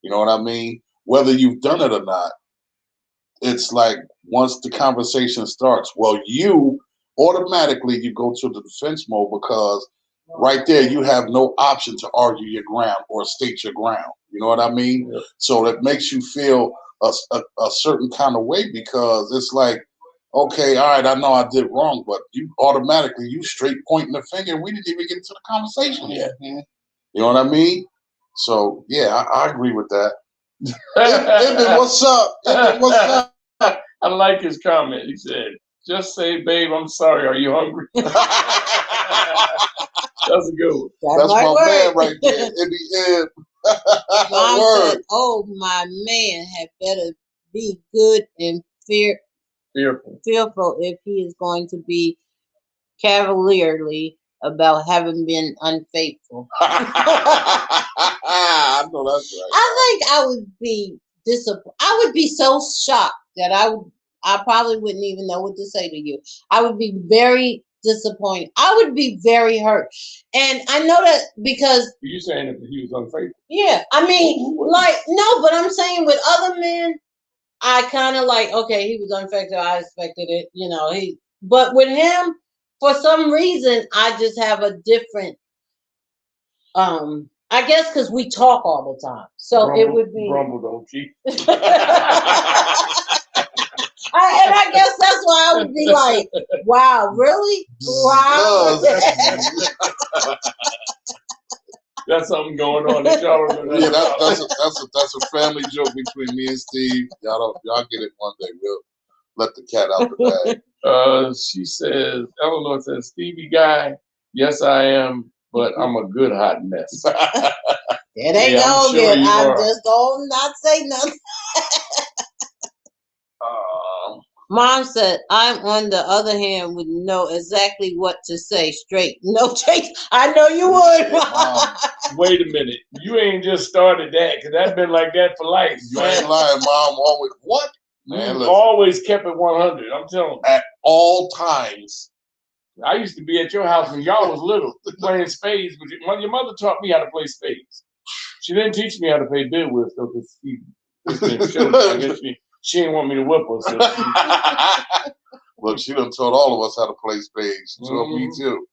You know what I mean? Whether you've done it or not, it's like once the conversation starts, well, you automatically you go to the defense mode because right there you have no option to argue your ground or state your ground. You know what I mean? Yeah. So that makes you feel a certain kind of way because it's like, okay, all right, I know I did wrong, but you automatically, you straight pointing the finger. We didn't even get into the conversation yet. Mm-hmm. You know what I mean? So, yeah, I agree with that. Ibn, what's up? Ibn, what's up? I like his comment. He said, just say, babe, I'm sorry. Are you hungry? That's a good one. That's my man right there. Ibn. Mom said, "Oh, my man had better be good and fearful if he is going to be cavalierly about having been unfaithful." I know that's right. I think I would be disappointed. I would be so shocked that I probably wouldn't even know what to say to you. I would be very disappointed. I would be very hurt. And I know that because... You're saying that he was unfaithful? Yeah. I mean, no, but I'm saying with other men, I kind of like, okay, he was unfaithful. I expected it, but with him, for some reason, I just have a different, I guess because we talk all the time. So it would be... Grumble, don't cheat. I guess that's why I would be like, wow, really? Wow. That's something going on that y'all remember. Yeah, that's a family joke between me and Steve. Y'all get it one day. let the cat out the bag. She says, Eleanor says, Stevie guy, yes I am, but I'm a good hot mess. There they go again. I'm just going to not say nothing. Mom said, I'm on the other hand would know exactly what to say straight. No chase. I know you would. Mom. Wait a minute. You ain't just started that, because that's been like that for life. You ain't lying, Mom. Always what? Man, you always kept it 100. I'm telling you. At all times. I used to be at your house when y'all was little playing spades. But your mother taught me how to play spades. She didn't teach me how to play billiards though, because I guess she didn't want me to whip her. So Look, she done taught all of us how to play spades. She taught me too.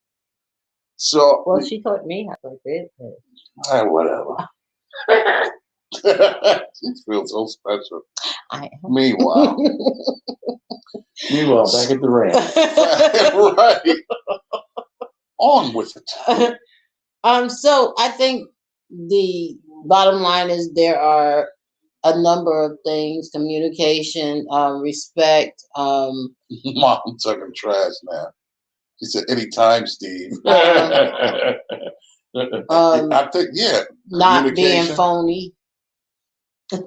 So well, she taught me how to play spades. Whatever. She feels so special. Meanwhile, back at the ranch. Right. On with it. So I think the bottom line is there are a number of things: communication, respect. Mom talking trash now. She said, "Anytime, Steve." I think, not being phony.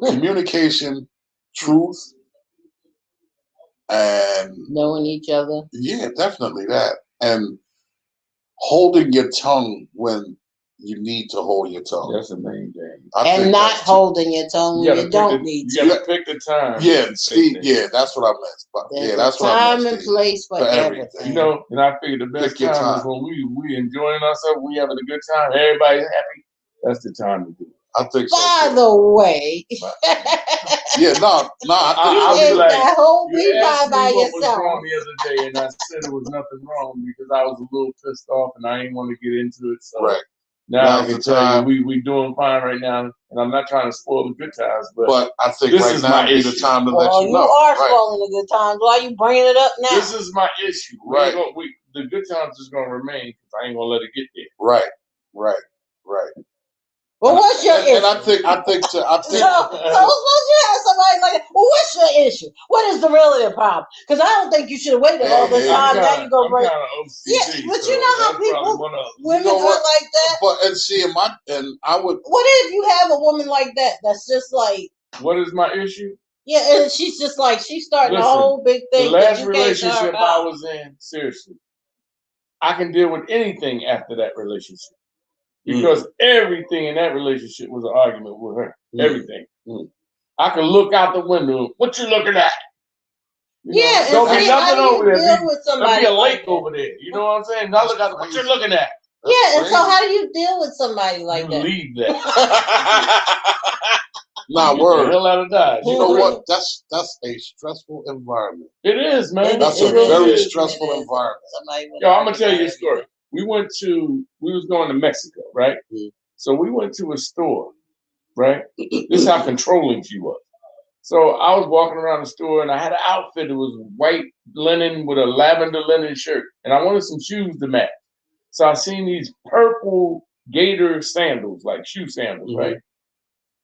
Communication, truth, and knowing each other. Yeah, definitely that. And holding your tongue when you need to hold your tongue. That's the main thing. And not holding your tongue when you don't need to. You gotta pick the time. Yeah, Steve. Yeah, that's what I meant. There's that's what I meant. Time and place for everything. You know, and I figured the best time is when we enjoying ourselves, we having a good time, everybody's happy. That's the time to do it. I think so. By the way. Yeah, no. I was like, that whole you asked by me what yourself. was wrong the other day, and I said it was nothing wrong because I was a little pissed off and I didn't want to get into it. So now I can tell you we doing fine right now, and I'm not trying to spoil the good times, but I think this right is now my is the time to let you know. You are spoiling the good times. Why are you bringing it up now? This is my issue. Right. The good times is going to remain because I ain't going to let it get there. Right. Well, what's your issue? And I think. So suppose you have somebody like that. Well, what's your issue? What is really the problem? Because I don't think you should have waited all this time. Now you go break. Yeah, but you know how people, women are like that. But I would. What if you have a woman like that? That's just like. What is my issue? Yeah, and she's just like she's starting a whole big thing. The last relationship I was in, seriously, I can deal with anything after that relationship. Because everything in that relationship was an argument with her. Everything. I can look out the window. What you looking at? Don't be nothing over there. There'll be a lake over there. You know what I'm saying? Now look out. What you looking at? Yeah, and so how do you deal with somebody like that? Leave that. Nah, word. Hell out of Dodge. You know what? That's a stressful environment. It is, man. That's a very stressful environment. Yo, I'm gonna tell you a story. We was going to Mexico, right? So we went to a store, right? This is how controlling she was. So I was walking around the store and I had an outfit that was white linen with a lavender linen shirt. And I wanted some shoes to match. So I seen these purple gator sandals, like shoe sandals, right?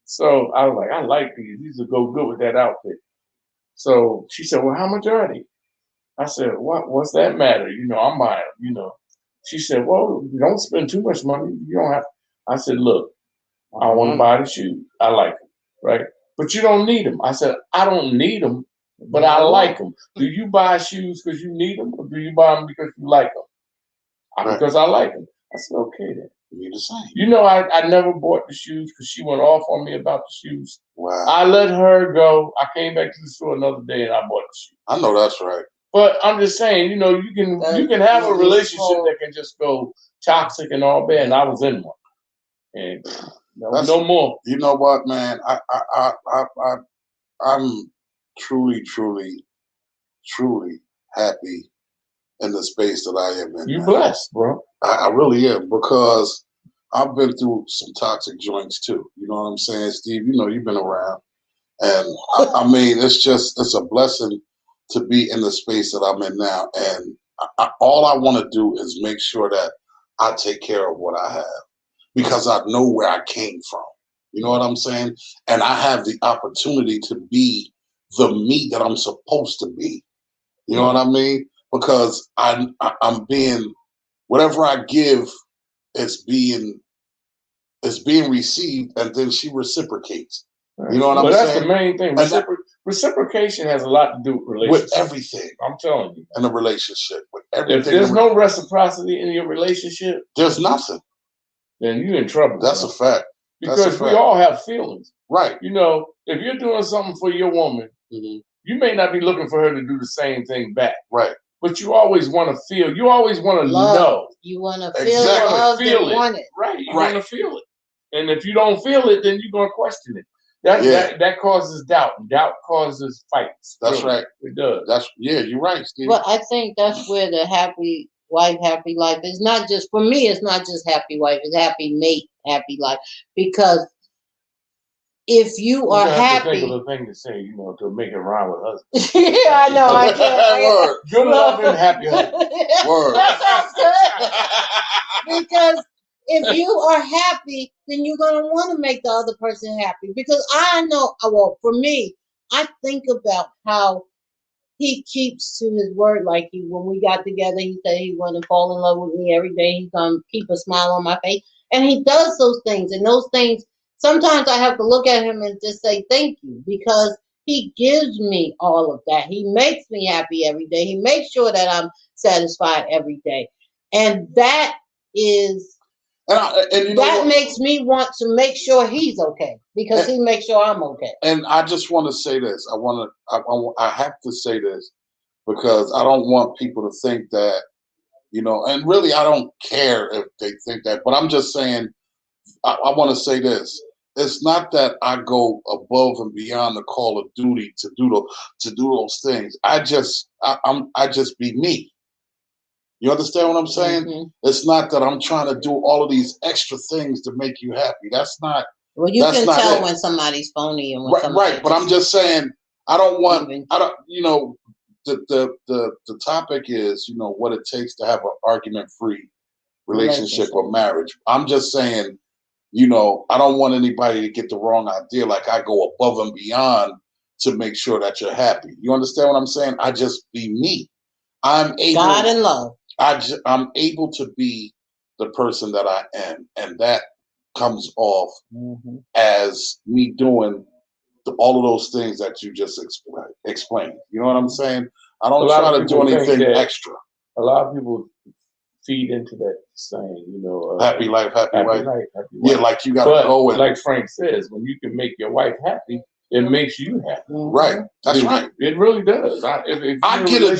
So I was like, I like these. These will go good with that outfit. So she said, well, how much are they? I said, what's that matter? You know, I'm buying them, you know. She said, well, don't spend too much money. You don't have. I said, look, I want to buy the shoes. I like them, right? But you don't need them. I said, I don't need them, but I like them. Do you buy shoes because you need them, or do you buy them because you like them? Because I like them. I said, okay then. You're the same. You know, I never bought the shoes because she went off on me about the shoes. Wow. I let her go. I came back to the store another day and I bought the shoes. I know that's right. But I'm just saying, you know, you can have a relationship that can just go toxic and all bad. And I was in one, and no more. You know what, man? I'm truly happy in the space that I am in. You blessed, bro. I really am, because I've been through some toxic joints too. You know what I'm saying, Steve? You know, you've been around, and I mean, it's a blessing to be in the space that I'm in now. And all I want to do is make sure that I take care of what I have, because I know where I came from. You know what I'm saying? And I have the opportunity to be the me that I'm supposed to be. You know what I mean? Because I'm being, whatever I give is being received, and then she reciprocates. Right. You know what I'm that's saying? The main thing. Reciprocation has a lot to do with relationships. With everything. I'm telling you. In a relationship. With everything. If there's no reciprocity in your relationship, there's nothing. Then you're in trouble. That's a fact. Because we all have feelings. Right. You know, if you're doing something for your woman, you may not be looking for her to do the same thing back. Right. But you always want to feel. You always want to know. You want to feel loved and want it. Right. You want to feel it. And if you don't feel it, then you're going to question it. That causes doubt. Doubt causes fights. That's right. It does. You're right, Steve. But I think that's where the happy wife, happy life is not just, for me, it's not just happy wife, it's happy mate, happy life. Because if you are happy. Think of a thing to say, to make it rhyme with husband. Yeah, I know. I can't. Good love and happy husband. Word. That sounds good. Because if you are happy, then you're going to want to make the other person happy. Because I know, well, for me, I think about how he keeps to his word. Like when we got together, he said he wanted to fall in love with me every day. He's going to keep a smile on my face. And he does those things. And those things, sometimes I have to look at him and just say thank you. Because he gives me all of that. He makes me happy every day. He makes sure that I'm satisfied every day. And that is... And that makes me want to make sure he's okay, because he makes sure I'm okay. And I just want to say this. I have to say this because I don't want people to think that, and really I don't care if they think that, but I'm just saying, I want to say this. It's not that I go above and beyond the call of duty to do those things. I just be me. You understand what I'm saying? Mm-hmm. It's not that I'm trying to do all of these extra things to make you happy. That's not. Well, you can tell when somebody's phony and when right. But I'm just saying, I don't want. The topic is, what it takes to have an argument-free relationship or marriage. I'm just saying, I don't want anybody to get the wrong idea. Like I go above and beyond to make sure that you're happy. You understand what I'm saying? I just be me. I'm able. God and love. I'm able to be the person that I am, and that comes off as me doing all of those things that you just explained. You know what I'm saying? I don't try to do anything extra. A lot of people feed into that saying, happy life, happy wife. Yeah, like you got to go and, like Frank says, when you can make your wife happy, it makes you happy. Right. That's right. It really does. I get a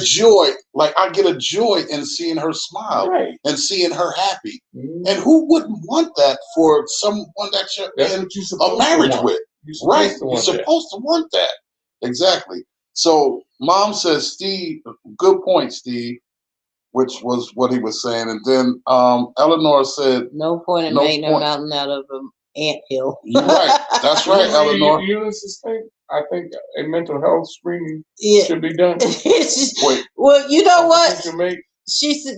joy in seeing her smile and seeing her happy. Mm-hmm. And who wouldn't want that for someone that you're in a marriage with? Right. You're supposed to want that. Exactly. So Mom says, Steve, good point, Steve, which was what he was saying. And then Eleanor said, no point in making a mountain out of a anthill. You're right. That's right, Eleanor. I think a mental health screening should be done. Wait. Well, you know what? She said,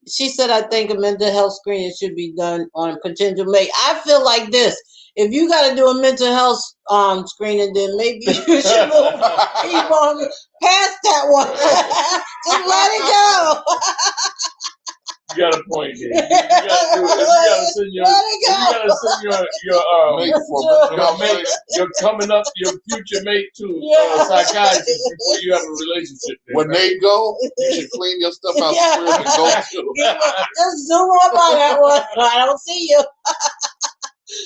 She said, I think a mental health screening should be done on potential mate. I feel like this. If you got to do a mental health screening, then maybe you should keep on past that one. Just let it go. You got a point there. You got to do it. You got to send your mate, your coming up, your future mate to a psychiatrist before you have a relationship. When they go, you should clean your stuff out the crib and go to. Just zoom up on that one. I don't see you.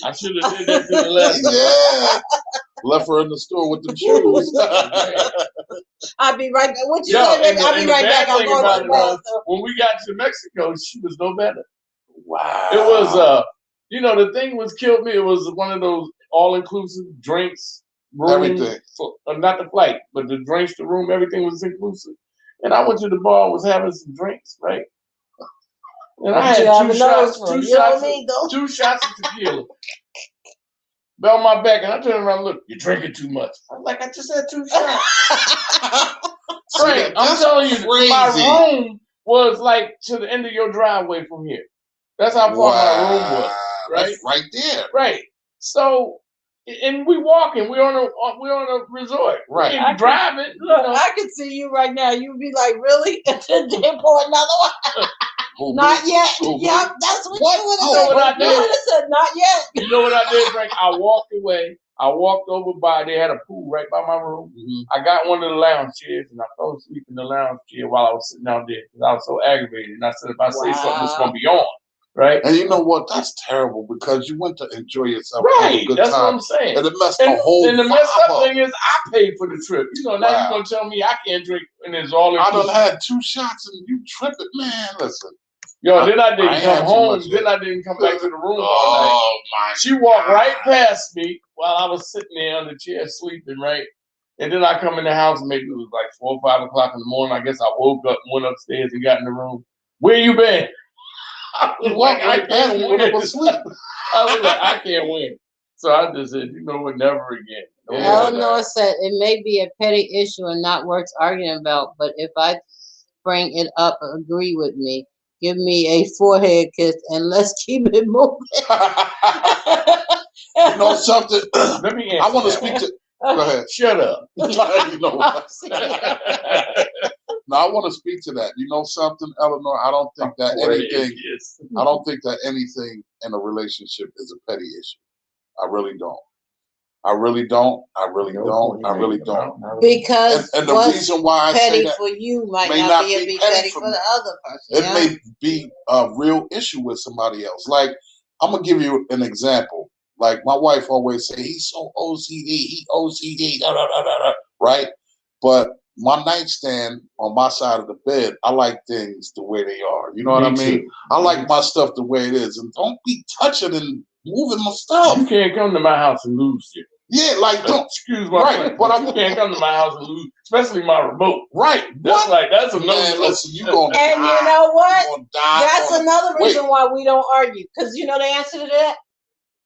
I should have did that to the last one. Yeah. Left her in the store with the shoes. I'll be right back. What you doing? I'll be right back. I'm going to when we got to Mexico, she was no better. Wow. It was, the thing was killed me. It was one of those all-inclusive drinks, room, everything. Not the flight, but the drinks, the room, everything was inclusive. And I went to the bar and was having some drinks, right? And I had two shots of tequila. Bell on my back, and I turned around and looked, you're drinking too much. I'm like, I just had 2 shots. Frank, I'm telling you, my room was like to the end of your driveway from here. That's how far my room was. Right? That's right there. Right. So and we walking. We're on a resort. Right. We ain't driving. Look, I can see you right now. You'd be like, really? And then pour another one. Not yet. Yep, that's what you would have said. What I did? You would have said, not yet. You know what I did, Frank? I walked away. I walked over by. They had a pool right by my room. Mm-hmm. I got one of the lounge chairs and I fell asleep in the lounge chair while I was sitting out there because I was so aggravated. And I said, if I say something, it's gonna be on. Right. And you know what? That's terrible because you went to enjoy yourself. Right. That's what I'm saying. And it messed the whole And the messed up thing is I paid for the trip. You know, now you're going to tell me I can't drink and it's all inclusive. I done had 2 shots and you tripping. Man, listen. Yo, then I didn't come home. Then I didn't come back to the room all night. Oh, my She walked right past me while I was sitting there on the chair sleeping, right? And then I come in the house and maybe it was like 4 or 5 o'clock in the morning. I guess I woke up, went upstairs and got in the room. Where you been? I was like, I can't win. I was like, I can't win. So I just said, you know what, never again. Eleanor said it may be a petty issue and not worth arguing about, but if I bring it up, agree with me. Give me a forehead kiss and let's keep it moving. You know something? Let me answer. I want to speak to. Go ahead. Shut up. You know what? Now I want to speak to that. You know something, Eleanor? I don't think that anything in a relationship is a petty issue. I really don't. Because and the reason why I petty say that for you might not be petty for the other person. It may be a real issue with somebody else. Like, I'm gonna give you an example. Like my wife always say, he's so OCD, he OCD, right? But my nightstand on my side of the bed, I like things the way they are. You know what I mean? I like my stuff the way it is. And don't be touching and moving my stuff. You can't come to my house and lose it. Yeah, like don't excuse my friend, but you can't come to my house and lose, especially my remote. Right. That's another. Man, listen, you gonna and die. You know what? That's on another reason why we don't argue. Because you know the answer to that?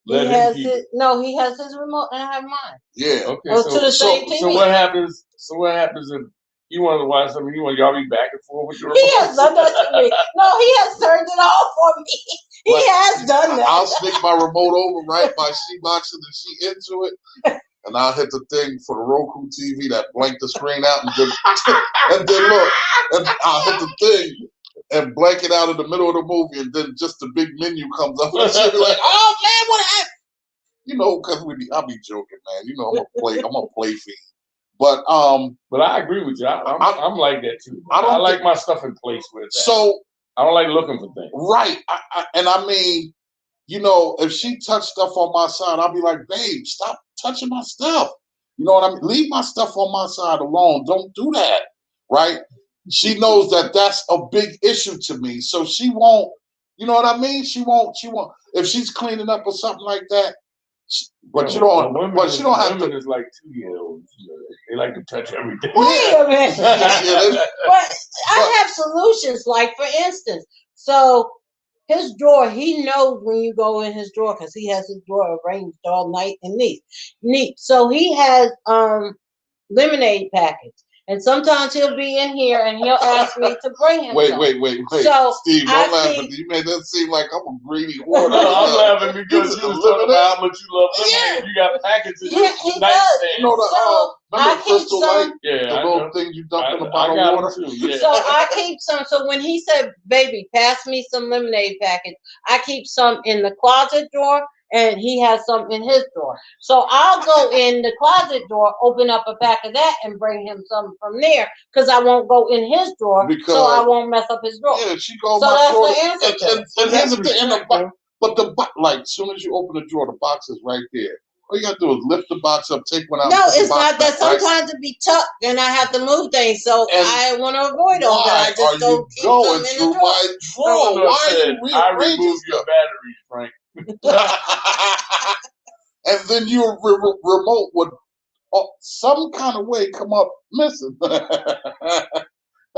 He has his remote and I have mine. Yeah. Okay. To the same TV. So what happens? So what happens if you want to watch something? You want y'all be back and forth with your remote? He has done that to me. No, he has turned it off for me. He has done that. I'll stick my remote over right by she boxing and she into it. And I'll hit the thing for the Roku TV that blank the screen out and then look, and I'll hit the thing and blank it out in the middle of the movie, and then just the big menu comes up, and she'll be like, "Oh man, what happened?" You know, because I'll be joking, man. You know, I'm a play fiend. But I agree with you. I'm like that too. I like my stuff in place with it. So I don't like looking for things. Right, and I mean, you know, if she touched stuff on my side, I'll be like, babe, stop touching my stuff. You know what I mean? Leave my stuff on my side alone. Don't do that, right? She knows that that's a big issue to me, so she won't. You know what I mean? She won't. If she's cleaning up or something like that. But you don't. But she don't have to. Women is like 2-year-olds. They like to touch everything. Wait a minute. But I have solutions. Like for instance, so his drawer. He knows when you go in his drawer because he has his drawer arranged all nice and neat. So he has lemonade packets. And sometimes he'll be in here and he'll ask me to bring him. Wait. So Steve, don't laugh. You made that seem like I'm a greedy hoarder. No, I'm laughing because you was talking about how much you love lemonade. You got packets in your nightstand. You know I keep Crystal some. Light, the little thing you dump in a bottle of water. Too, yeah. So I keep some. So when he said, "Baby, pass me some lemonade packets," I keep some in the closet drawer. And he has some in his drawer. So I'll go in the closet drawer, open up a pack of that, and bring him some from there because I won't go in his drawer, so I won't mess up his drawer. Yeah, she goes. So that's the answer. And here's the thing, but like, as soon as you open the drawer, the box is right there. All you gotta do is lift the box up, take one out. No, it's not that. Sometimes it be tucked, and I have to move things, so I want to avoid all that. I just go keep them in the drawer. Why are you I remove your batteries, Frank. And then your remote would some kind of way come up missing.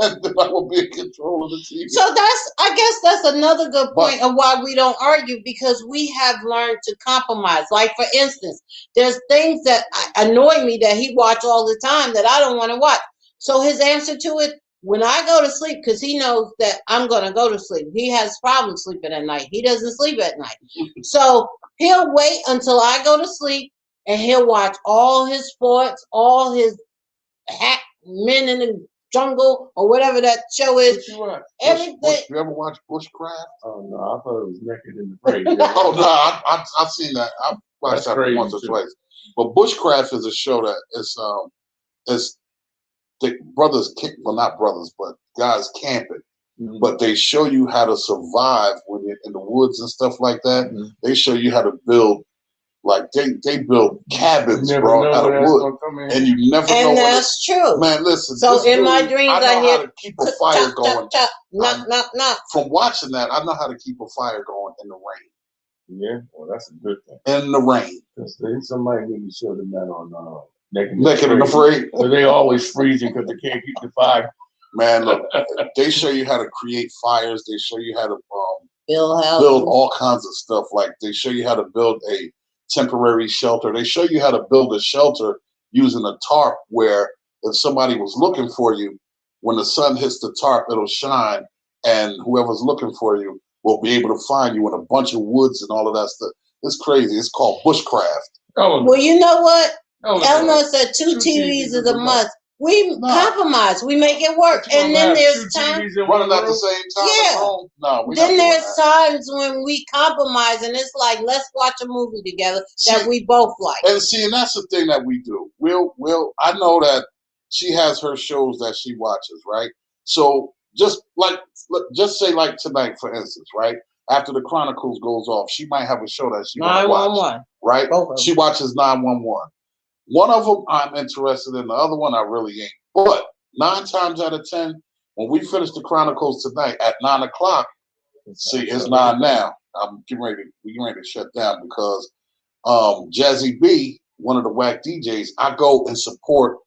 And then I will be in control of the TV. So I guess that's another good point of why we don't argue, because we have learned to compromise. Like for instance, there's things that annoy me that he watch all the time that I don't want to watch. So his answer to it, when I go to sleep, because he knows that I'm going to go to sleep. He has problems sleeping at night. He doesn't sleep at night. So he'll wait until I go to sleep and he'll watch all his sports, all his Men in the Jungle or whatever that show is. What you watch? Everything. You ever watch Bushcraft? Oh no, I thought it was Naked in the Parade. Oh no, I've seen that. I've watched that once or twice. But Bushcraft is a show that is the brothers, well not brothers, but guys camping. Mm-hmm. But they show you how to survive when you're in the woods and stuff like that. Mm-hmm. They show you how to build. Like they build cabins, bro, out of wood, and you never know. And that's true, man. Listen, so in my dreams, I hear how to keep a fire going. Knock. From watching that, I know how to keep a fire going in the rain. Yeah, well, that's a good thing. In the rain, because there's somebody maybe showed them that on Naked and Afraid. So they always freezing because they can't keep the fire. Man, look, they show you how to create fires. They show you how to build all kinds of stuff. Like they show you how to build a temporary shelter. They show you how to build a shelter using a tarp where if somebody was looking for you, when the sun hits the tarp, it'll shine and whoever's looking for you will be able to find you in a bunch of woods and all of that stuff. It's crazy. It's called Bushcraft. Oh, well, you know what? Eleanor said 2 TVs is a must. We compromise. We make it work. And then there's times running at the same time. Yeah. Then there's times when we compromise, and it's like, let's watch a movie together that we both like. And see, and that's the thing that we do. I know that she has her shows that she watches, right? So just say like tonight, for instance, right? After the Chronicles goes off, she might have a show that she wants to watch, right? She watches 911. One of them I'm interested in, the other one I really ain't. But 9 times out of 10, when we finish the Chronicles tonight at 9 o'clock, see, it's 9 now. We getting ready to shut down because Jazzy B, one of the whack DJs, I go and support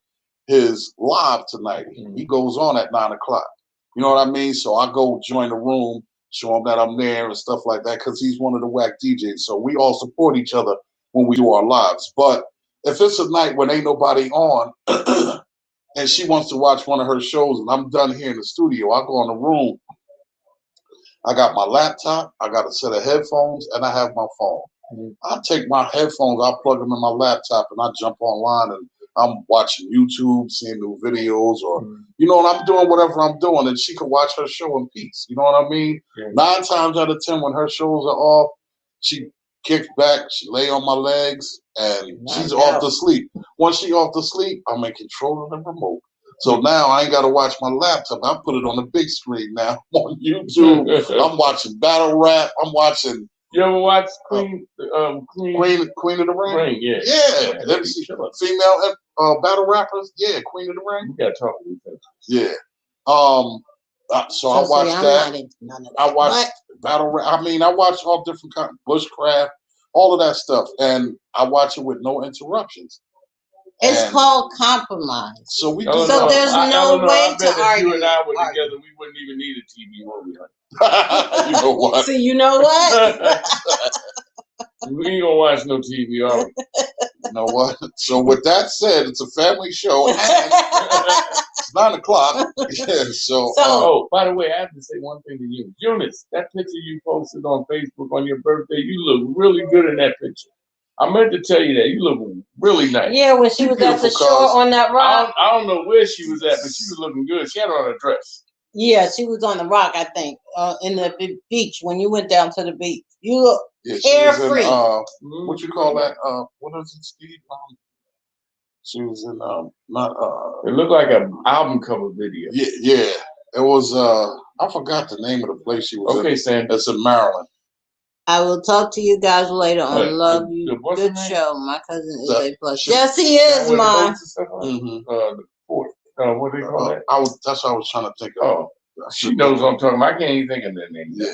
his live tonight. Mm-hmm. He goes on at 9 o'clock. You know what I mean? So I go join the room, show him that I'm there and stuff like that because he's one of the whack DJs. So we all support each other when we do our lives. But if it's a night when ain't nobody on and she wants to watch one of her shows and I'm done here in the studio, I go in the room. I got my laptop, I got a set of headphones, and I have my phone. Mm-hmm. I take my headphones, I plug them in my laptop, and I jump online and I'm watching YouTube, seeing new videos, or, you know, and I'm doing whatever I'm doing, and she can watch her show in peace. You know what I mean? Yeah. 9 times out of 10, when her shows are off, she kicks back, she lay on my legs, and she's off to sleep. Once she off to sleep, I'm in control of the remote. So now I ain't got to watch my laptop. I put it on the big screen now on YouTube. I'm watching battle rap. I'm watching. You ever watch Queen of the Ring? Ring, yeah. Yeah. Female battle rappers? Yeah, Queen of the Ring. You got to talk to them. Yeah. So I watched that. I watched battle rap. I mean, I watch all different kinds of Bushcraft, all of that stuff. And I watch it with no interruptions. It's called compromise. So we do. So there's no way to argue. If you and I were together, we wouldn't even need a TV, would we? You know what? See, you know what? We ain't gonna watch no TV, are we? You know what? So with that said, it's a family show. And it's 9 o'clock. Yeah, so by the way, I have to say one thing to you. Eunice, that picture you posted on Facebook on your birthday, you look really good in that picture. I meant to tell you that. You look really nice. Yeah, when she was at the shore on that rock. I don't know where she was at, but she was looking good. She had on a dress. Yeah, she was on the rock, I think, in the beach, when you went down to the beach. You look carefree. What you call that? What is it, Steve? She was in, it looked like an album cover video. Yeah. It was, I forgot the name of the place she was in. Okay, Sandy. It's in Maryland. I will talk to you guys later on Love You. Good show. My cousin is A+. Yes, he is, Mom. The fourth. What do they call that? That's what I was trying to think of. She knows what I'm talking about. I can't even think of that name. Yeah,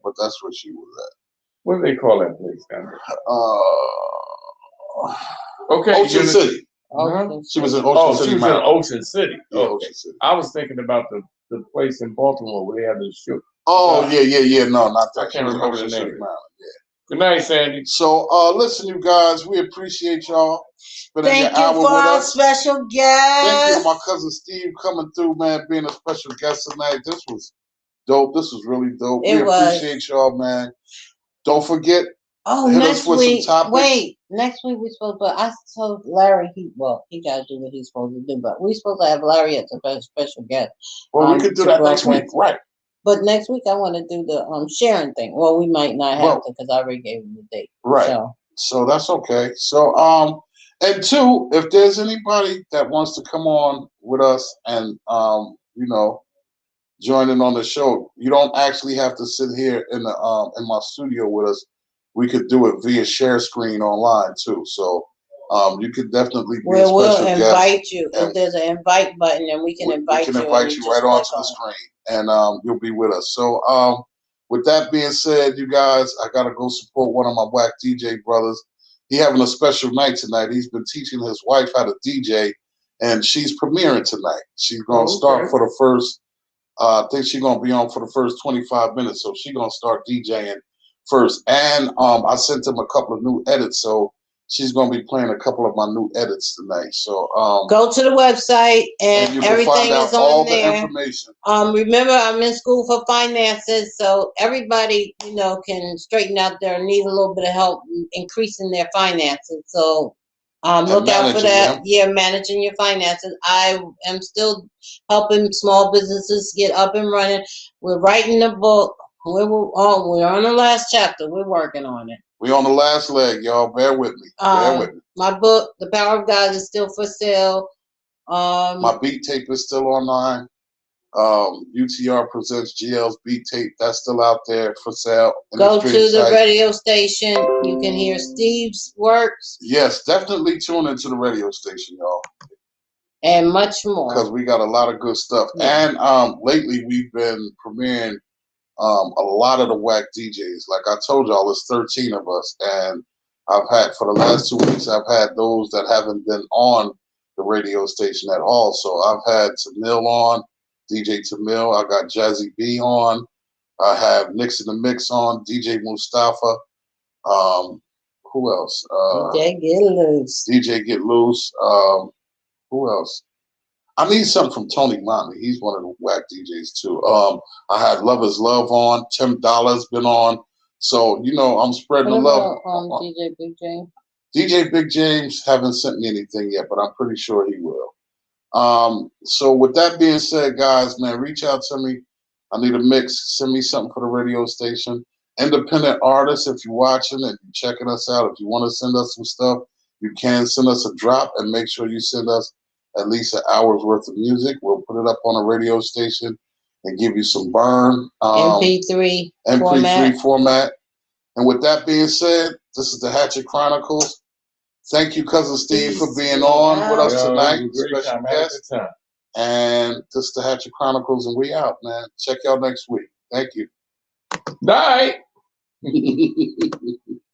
but that's where she was at. What do they call that place down there? Okay, Ocean City. She was in Ocean City. She was in Ocean City. Yeah, Ocean City. I was thinking about the place in Baltimore where they have the show. Oh, yeah. No, not that. I can't remember the name. Yeah. Good night, Sandy. So, listen, you guys, we appreciate y'all. Thank you for our special guest. Thank you, my cousin Steve, coming through, man, being a special guest tonight. This was dope. This was really dope. We appreciate y'all, man. Don't forget. Oh, next week. Wait. Next week we supposed, but I told Larry he got to do what he's supposed to do. But we supposed to have Larry as a special guest. Well, we could do that next week, right? But next week I want to do the sharing thing. Well, we might not have to because I already gave him the date. Right. So that's okay. So and two, if there's anybody that wants to come on with us and joining on the show, you don't actually have to sit here in my studio with us. We could do it via share screen online too. So you could definitely be a special we'll invite guest. you. If there's an invite button, then we can invite you. We can invite you right onto the screen, and you'll be with us. So with that being said, you guys, I gotta go support one of my whack DJ brothers. He having a special night tonight. He's been teaching his wife how to DJ, and she's premiering tonight. She's gonna start for the first. I think she's gonna be on for the first 25 minutes, so she's gonna start DJing first. And I sent him a couple of new edits, so she's gonna be playing a couple of my new edits tonight. So go to the website and you can everything find out is on all there. the information. Remember, I'm in school for finances, so everybody can straighten out their need a little bit of help increasing their finances. So look out for that. Yeah, managing your finances. I am still helping small businesses get up and running. We're writing the book. We're on the last chapter. We're working on it. We're on the last leg, y'all. Bear with me. My book, The Power of God, is still for sale. My beat tape is still online. UTR presents GL's beat tape. That's still out there for sale. Go to the radio station. You can hear Steve's works. Yes, definitely tune into the radio station, y'all. And much more. Because we got a lot of good stuff. Yeah. And lately we've been premiering a lot of the whack DJs. Like I told y'all, it's 13 of us. And I've had, for the last 2 weeks, I've had those that haven't been on the radio station at all. So I've had Tamil on, DJ Tamil. I got Jazzy B on. I have Nix in the Mix on, DJ Mustafa. Who else? DJ Get Loose. DJ Get Loose. Who else? I need something from Tony Motley. He's one of the whack DJs too. I had Love Is Love on. Tim Dollar's been on. So, I'm spreading the love. DJ Big James? DJ Big James haven't sent me anything yet, but I'm pretty sure he will. So with that being said, guys, man, reach out to me. I need a mix. Send me something for the radio station. Independent artists, if you're watching and you're checking us out, if you want to send us some stuff, you can send us a drop and make sure you send us at least an hour's worth of music. We'll put it up on a radio station and give you some burn. MP3 format. And with that being said, this is the Hatchett Chronicles. Thank you, Cousin Steve, for being on with us tonight. Special guest. And this is the Hatchet Chronicles, and we out, man. Check y'all next week. Thank you. Bye.